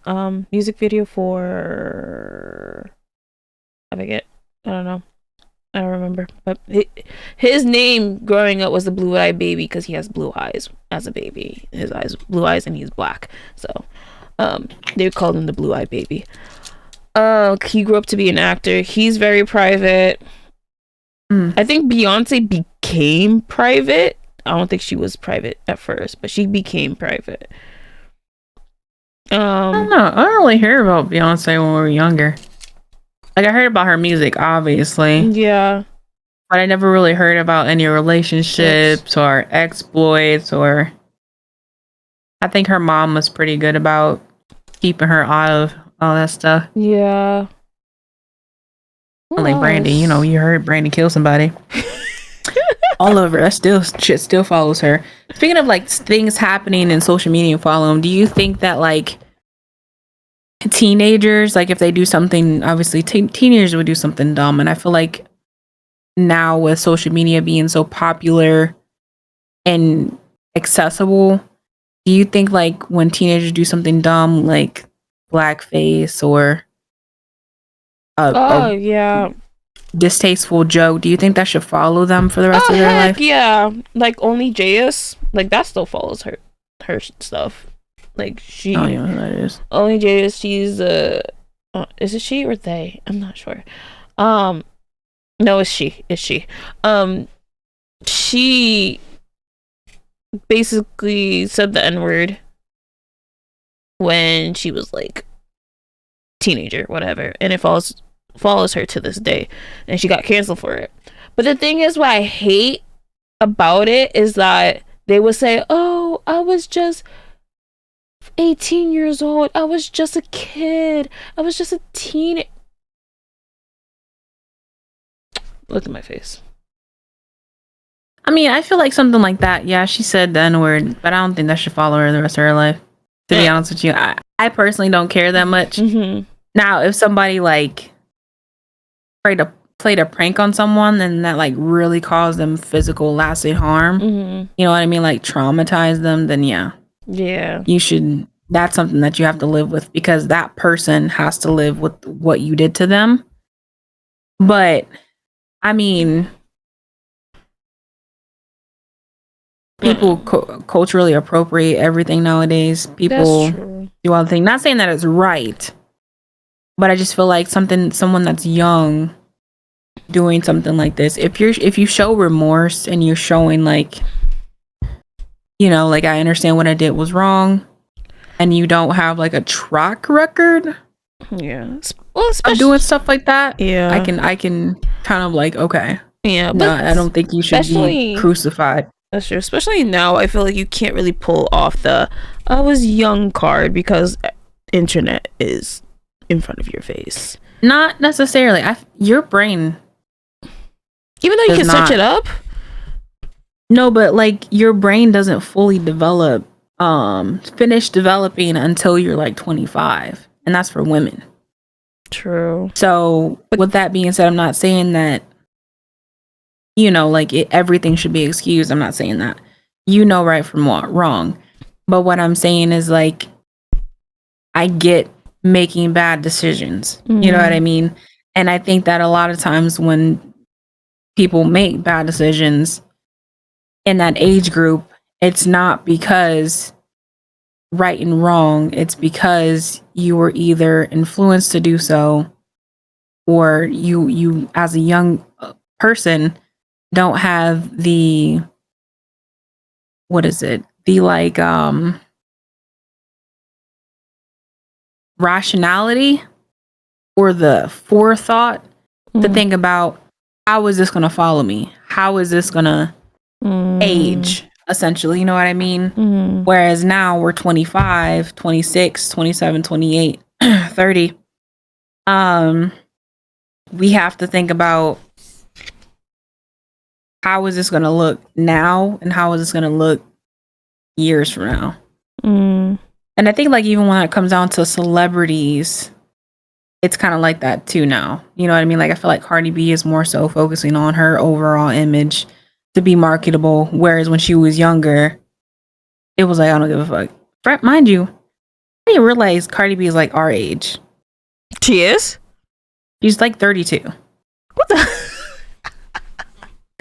music video for. I forget. I don't know. I don't remember. But his name growing up was the blue-eyed baby because he has blue eyes as a baby. His eyes, blue eyes, and he's black. So, they called him the blue-eyed baby. He grew up to be an actor. He's very private. I think Beyonce became private. I don't think she was private at first, but she became private. I don't know. I don't really hear about Beyonce when we were younger. Like I heard about her music, obviously. Yeah. But I never really heard about any relationships or exploits or. I think her mom was pretty good about keeping her out of all that stuff. Yeah. Like Brandy, you heard Brandy kill somebody. All over. That shit still follows her. Speaking of like things happening in social media and following, do you think that like teenagers, like if they do something, obviously teenagers would do something dumb, and I feel like now with social media being so popular and accessible, do you think like when teenagers do something dumb like blackface or yeah, distasteful joke, do you think that should follow them for the rest of their life? Yeah, like only JS, like that still follows her stuff. Like she, oh yeah, that is only JS. She's is it she or they? I'm not sure. No, it's she. She basically said the N-word when she was like teenager, whatever, and it follows her to this day, and she got canceled for it. But the thing is, what I hate about it is that they would say, "Oh, I was just 18 years old. I was just a kid. I was just a teen." Look at my face. I mean, I feel like something like that. Yeah, she said the N-word, but I don't think that should follow her the rest of her life. To be honest with you, I personally don't care that much. Now, if somebody like played a prank on someone and that like really caused them physical lasting harm, you know what I mean, like traumatize them, then yeah, you should. That's something that you have to live with because that person has to live with what you did to them. But I mean, people culturally appropriate everything nowadays. People do all the things. Not saying that it's right, but I just feel like someone that's young doing something like this. If you show remorse and you're showing like, like I understand what I did was wrong, and you don't have like a track record, of doing stuff like that, I can kind of like okay, but I don't think you should be crucified. That's true. Especially now, I feel like you can't really pull off the "I was young" card because internet is in front of your face. Not necessarily. Your brain, even though you can search it up. No, but like your brain doesn't fully finish developing until you're like 25, and that's for women. True. So with that being said, I'm not saying that. Like everything should be excused. I'm not saying that. Right from wrong. But what I'm saying is like, I get making bad decisions. You know what I mean? And I think that a lot of times when people make bad decisions, in that age group, it's not because right and wrong. It's because you were either influenced to do so, or you as a young person don't have the, what is it? The like rationality or the forethought to think about, how is this going to follow me? How is this going to age, essentially? You know what I mean? Whereas now we're 25, 26, 27, 28, 30. We have to think about, how is this going to look now and how is this going to look years from now? And I think like even when it comes down to celebrities, it's kind of like that too now. You know what I mean? Like I feel like Cardi B is more so focusing on her overall image to be marketable, whereas when she was younger, it was like, I don't give a fuck. Mind you, I didn't realize Cardi B is like our age. She is? She's like 32. What the?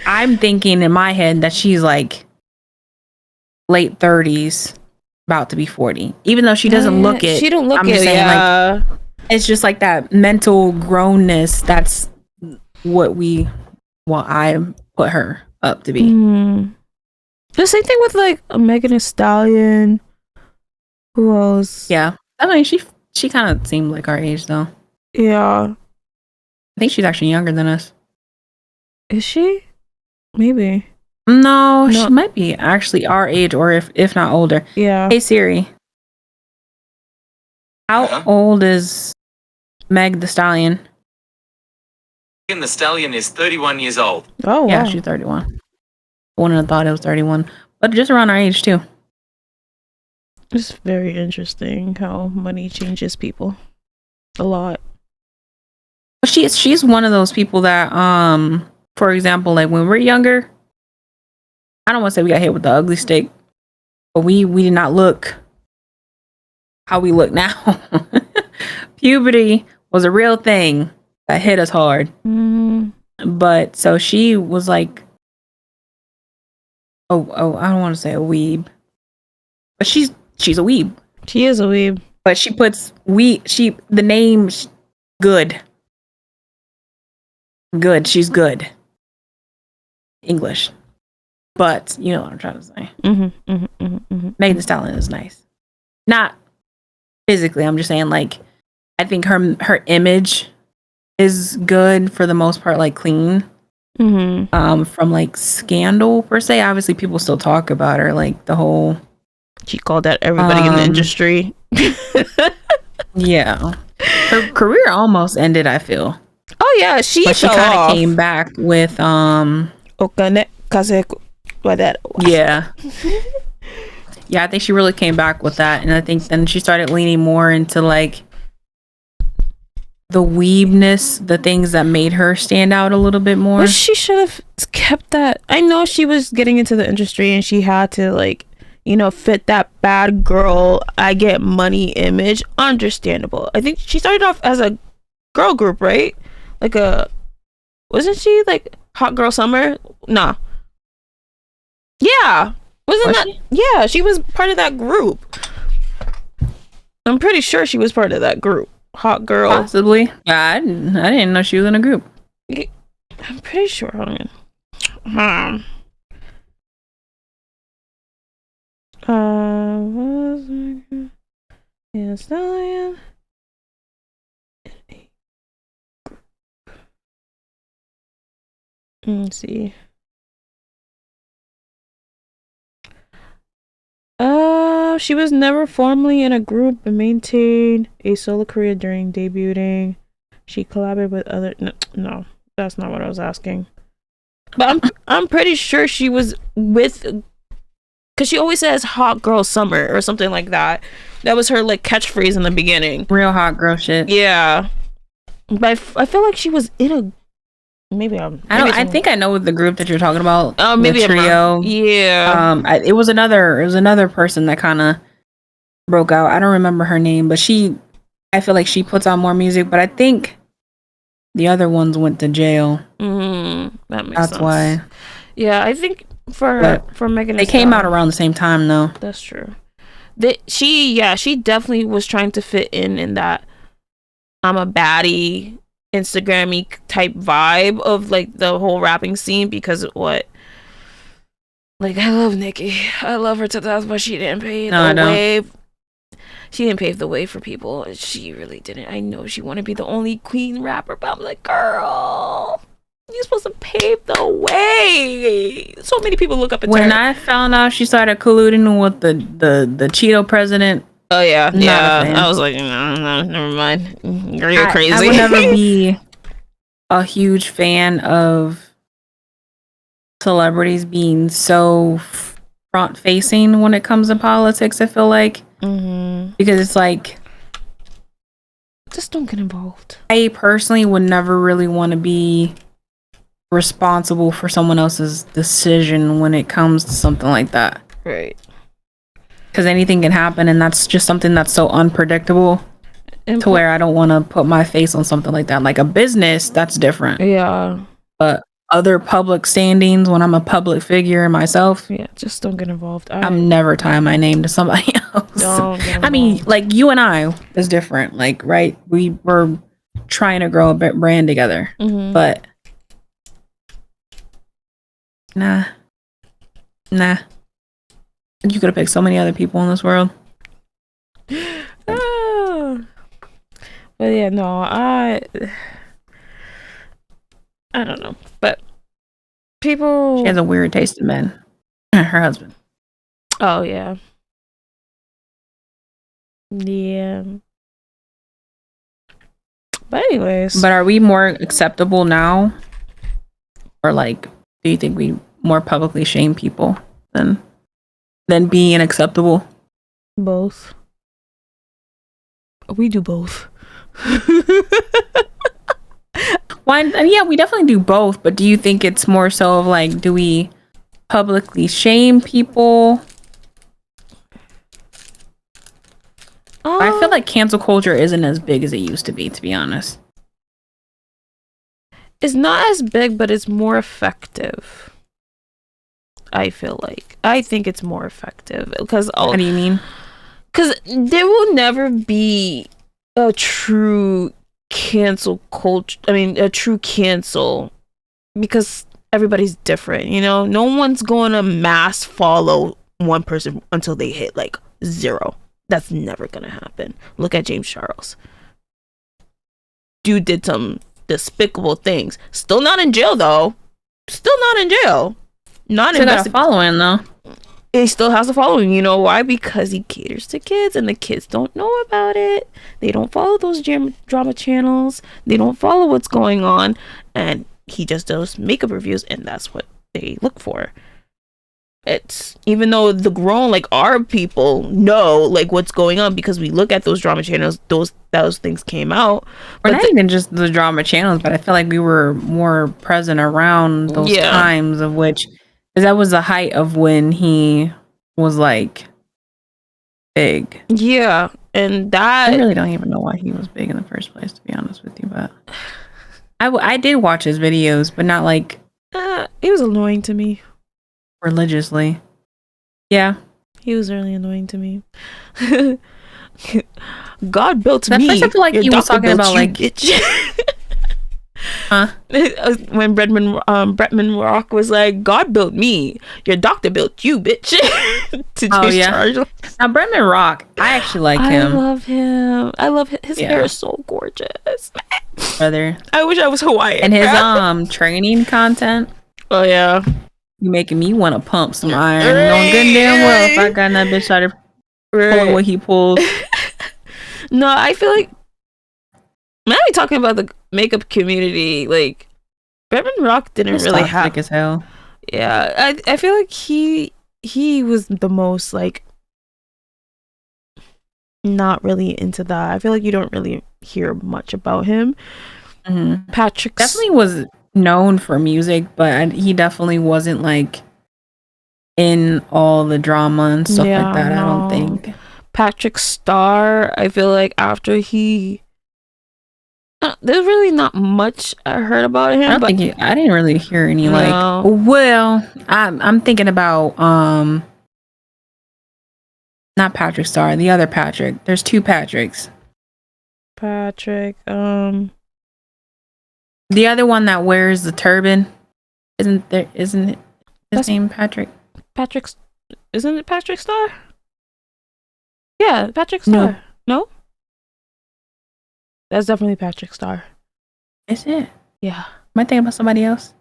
I'm thinking in my head that she's like late 30s, about to be 40. Even though she doesn't look it. She don't look I'm it, just saying, yeah. like, it's just like that mental grownness. That's what I put her up to be. The same thing with like Megan Thee Stallion. Who else? Yeah. I mean, she kind of seemed like our age though. Yeah. I think she's actually younger than us. Is she? Maybe. No, she might be actually our age, or if not older. Yeah. Hey Siri, how old is Meg Thee Stallion? Megan Thee Stallion is 31 years old. Oh, yeah, wow. she's 31. I wouldn't have thought it was 31, but just around our age too. It's very interesting how money changes people a lot. She's one of those people that, for example, like when we're younger, I don't want to say we got hit with the ugly stick, but we did not look how we look now. Puberty was a real thing that hit us hard. But so she was like, oh, I don't want to say a weeb, but she's a weeb. She is a weeb. But she puts the name good. Good. She's good. English. But you know what I'm trying to say. Megan Thee Stallion is nice. Not physically, I'm just saying, like, I think her image is good for the most part, like clean. From like scandal per se. Obviously people still talk about her, like the whole, she called out everybody in the industry. Yeah. Her career almost ended, I feel. Oh yeah, she kind of came back with Okane Kazeku. What that? Yeah. Yeah, I think she really came back with that, and I think then she started leaning more into like the weebness, the things that made her stand out a little bit more. Well, she should have kept that. I know she was getting into the industry and she had to, like, you know, fit that bad girl, I get money image. Understandable. I think she started off as a girl group, right? Like wasn't she like Hot Girl Summer? Nah. Yeah. Wasn't that? Yeah, she was part of that group. I'm pretty sure she was part of that group. Hot Girl. Possibly. Yeah, I didn't know she was in a group. I'm pretty sure. Hold on. Yes, Stallion. Let's see. She was never formally in a group but maintained a solo career during debuting. She collaborated with other. No, that's not what I was asking. But I'm pretty sure she was with, because she always says "Hot Girl Summer" or something like that. That was her like catchphrase in the beginning. Real hot girl shit. Yeah, but I feel like she was in a. I think I know the group that you're talking about. Oh, maybe the trio. Yeah. It was another person that kind of broke out. I don't remember her name, but I feel like she puts out more music. But I think the other ones went to jail. That makes sense. That's why. Yeah, I think for Megan Thee They came out Stallion. around the same time, though. That's true. She definitely was trying to fit in that I'm a baddie, Instagram-y type vibe of like the whole rapping scene, because what? Like, I love Nicki. I love her to death, but she didn't pave the way. She didn't pave the way for people. She really didn't. I know she wanted to be the only queen rapper, but I'm like, girl, you're supposed to pave the way. So many people look up at her. When I found out she started colluding with the Cheeto president. Oh yeah, I was like, no, never mind. You're crazy. I would never be a huge fan of celebrities being so front facing when it comes to politics. I feel like because it's like, just don't get involved. I personally would never really want to be responsible for someone else's decision when it comes to something like that. Right. Because anything can happen, and that's just something that's so unpredictable to where I don't want to put my face on something like that. Like a business, that's different. Yeah. But other public standings, when I'm a public figure myself, just don't get involved. I'm never tying my name to somebody else. I mean, like you and I is different. Like, right? We were trying to grow a brand together, but nah. You could have picked so many other people in this world. But yeah, no, I don't know. But people... She has a weird taste in men. Her husband. Oh, yeah. Yeah. But anyways. But are we more acceptable now? Or like, do you think we more publicly shame people than being acceptable? Both. We do both. Yeah, we definitely do both, but do you think it's more so of like, do we publicly shame people? I feel like cancel culture isn't as big as it used to be honest. It's not as big, but it's more effective. I feel like. I think it's more effective. Because what do you mean? Because there will never be a true cancel culture. I mean, a true cancel, because everybody's different, you know? No one's going to mass follow one person until they hit like 0. That's never going to happen. Look at James Charles. Dude did some despicable things. Still not in jail, though. Still not in jail. Not got a following, though. He still has a following. You know why? Because he caters to kids, and the kids don't know about it. They don't follow those drama channels. They don't follow what's going on, and he just does makeup reviews, and that's what they look for. It's even though the grown, like our people, know like what's going on because we look at those drama channels. Those things came out. Or not even just the drama channels, but I feel like we were more present around those times of which. Because that was the height of when he was like big. Yeah, and that I really don't even know why he was big in the first place, to be honest with you. But I did watch his videos, but not like he was annoying to me religiously. Yeah, he was really annoying to me. God built me. First I feel like he was talking about like. Huh? When Bretman Rock was like, God built me, your doctor built you, bitch. Now Bretman Rock, I actually like him. I love his hair is so gorgeous. Brother, I wish I was Hawaiian. And his training content. Oh yeah, you making me want to pump some iron. Knowing good and damn well if I got in that bitch started pulling what he pulls. No, I feel like when I be talking about the makeup community, like Bretman Rock didn't really have as hell. Yeah, I feel like he was the most like not really into that. I feel like you don't really hear much about him. Patrick definitely was known for music, but he definitely wasn't like in all the drama and stuff like that. No. I don't think. Patrick Starr, I feel like after he There's really not much I heard about him. I didn't really hear any well, I'm thinking about not Patrick Star, the other Patrick. There's two Patricks. Patrick, the other one that wears the turban. Isn't it his name Patrick? Patrick's, isn't it Patrick Star? Yeah, Patrick Star. No? That's definitely Patrick Star. Is it? Yeah. Am I thinking about somebody else?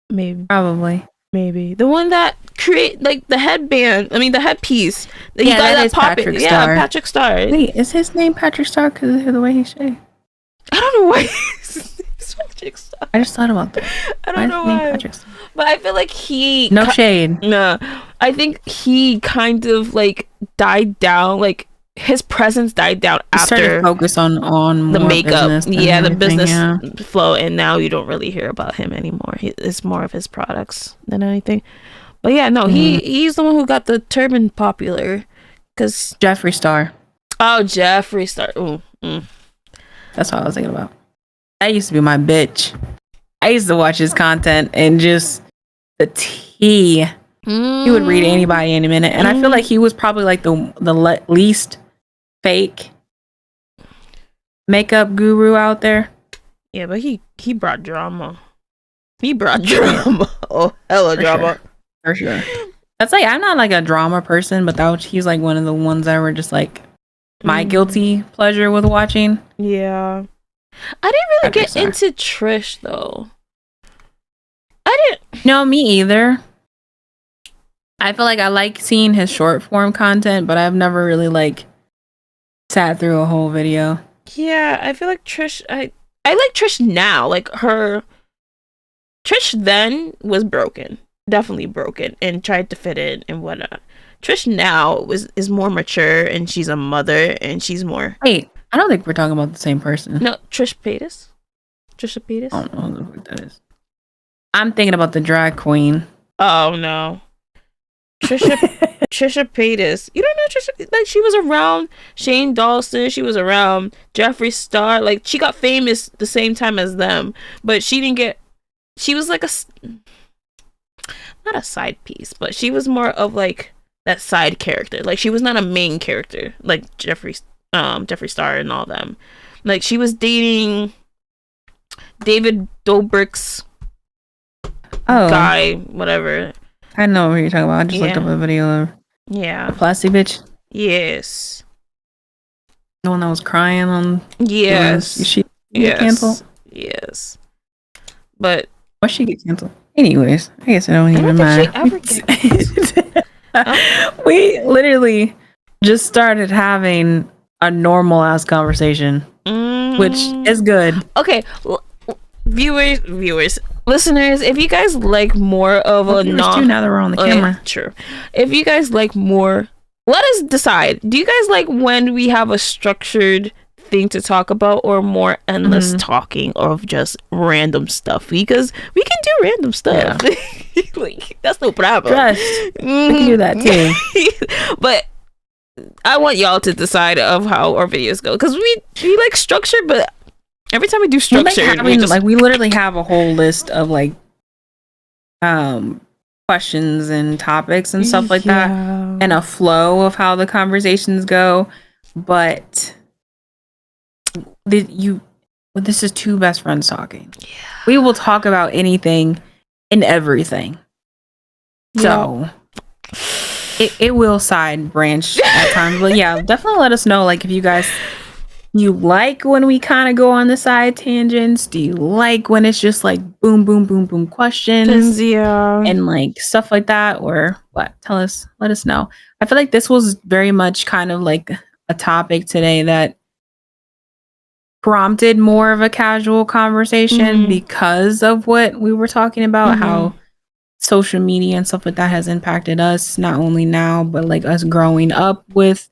Maybe. Probably. Maybe. The one that create like the headband. I mean the headpiece. Yeah, that is Patrick Star. Yeah, Patrick Star. Wait, is his name Patrick Star because of the way he shaved? I don't know why it's Patrick Star. I just thought about that. I don't know why. But I feel like no shade. No, I think he kind of like died down. Like his presence died down after started focus on the makeup. Yeah, the business yeah. flow, and now you don't really hear about him anymore. It's more of his products than anything. But yeah, no, he's the one who got the turban popular. Cause Jeffree Star. Oh, Jeffree Star. That's what I was thinking about. That used to be my bitch. I used to watch his content and just the tea. He would read anybody in a minute, and I feel like he was probably like the least fake makeup guru out there. Yeah, but he brought drama. He brought drama. Oh, hella drama. For sure. That's like, I'm not like a drama person, but he's like one of the ones that were just like my guilty pleasure with watching. Yeah. I didn't really get into Trish though. No, me either. I feel like I like seeing his short form content, but I've never really like sat through a whole video. Yeah, I feel like Trish, I like Trish now. Like Trish then was broken. Definitely broken and tried to fit in and whatnot. Trish now is more mature and she's a mother and she's more... Wait, I don't think we're talking about the same person. No, Trish Paytas? Trisha Paytas? I don't know who that is. I'm thinking about the drag queen. Oh, no. Trisha Paytas. You don't know Trisha? Like, she was around Shane Dawson. She was around Jeffree Star. Like, she got famous the same time as them. But she didn't get... She was like not a side piece, but she was more of like that side character. Like, she was not a main character like Jeffree Star and all them. Like, she was dating David Dobrik's guy, whatever. I know what you're talking about. I just looked up a video of a plastic bitch. Yes. The one that was crying on. Yes. She get canceled. Yes. But why she get canceled? Anyways, I guess I don't even mind. We literally just started having a normal ass conversation, which is good. Okay, viewers, listeners, if you guys like more of a now that we're on the camera. True. If you guys like more, let us decide. Do you guys like when we have a structured thing to talk about, or more endless talking of just random stuff? Because we can do random stuff. Yeah. Like, that's no problem. We can do that too. But I want y'all to decide of how our videos go, because we like structure, but every time we do structure, we literally have a whole list of like questions and topics and stuff like that, and a flow of how the conversations go. But this is two best friends talking. Yeah. We will talk about anything and everything. So it will side branch at times. But yeah, definitely let us know, like, if you guys, you like when we kind of go on the side tangents. Do you like when it's just like boom, boom, boom, boom questions? Yeah. And like stuff like that, or what? Let us know. I feel like this was very much kind of like a topic today that prompted more of a casual conversation because of what we were talking about, how social media and stuff like that has impacted us, not only now, but like us growing up with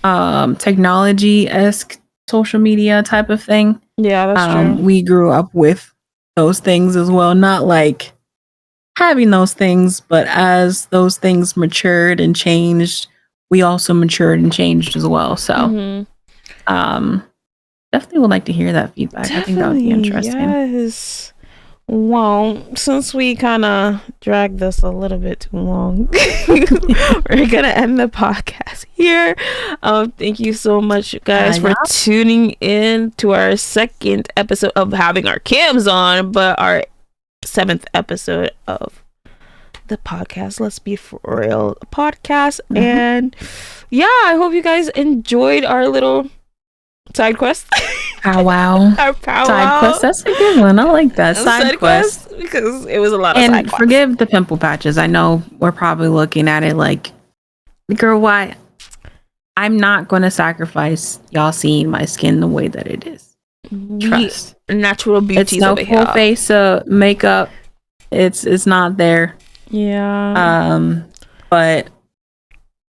technology-esque social media type of thing. Yeah, that's true. We grew up with those things as well, not like having those things, but as those things matured and changed, we also matured and changed as well. So definitely would like to hear that feedback. I think that would be interesting. Yes. Well, since we kind of dragged this a little bit too long, we're gonna end the podcast here. Thank you so much, guys, for tuning in to our second episode of having our cams on, but our 7th episode of the podcast. Let's be for real podcast. And yeah, I hope you guys enjoyed our little side quest. Powwow. Our powwow. Side quest. That's a good one. I like that. Side quest. Because it was a lot of and side quests. Forgive the pimple patches. I know we're probably looking at it like, girl, why? I'm not going to sacrifice y'all seeing my skin the way that it is. Trust. Natural beauty. It's no full face makeup. It's not there. Yeah. But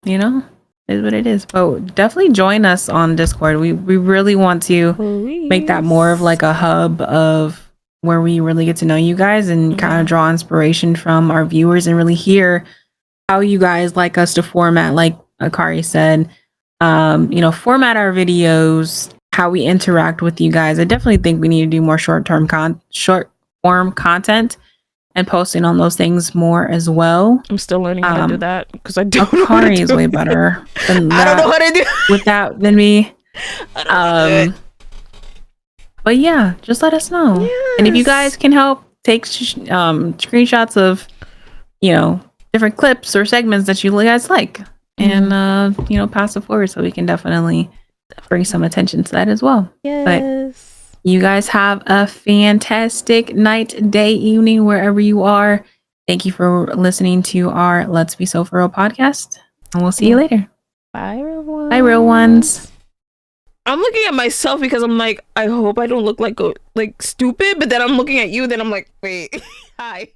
you know, it is what it is. But definitely join us on Discord. We really want to make that more of like a hub of where we really get to know you guys and kind of draw inspiration from our viewers and really hear how you guys like us to format, like Akari said, format our videos, how we interact with you guys. I definitely think we need to do more short form content and posting on those things more as well. I'm still learning how to do that because I don't know Akari is way better than I don't know how to do with that than me. But yeah, just let us know. Yes. And if you guys can help take screenshots of, different clips or segments that you guys like and, pass it forward so we can definitely bring some attention to that as well. Yes. But you guys have a fantastic night, day, evening, wherever you are. Thank you for listening to our Let's Be So For Real podcast. And we'll see you later. Bye, real ones. Bye, real ones. I'm looking at myself because I'm like, I hope I don't look like stupid, but then I'm looking at you, then I'm like, wait, hi.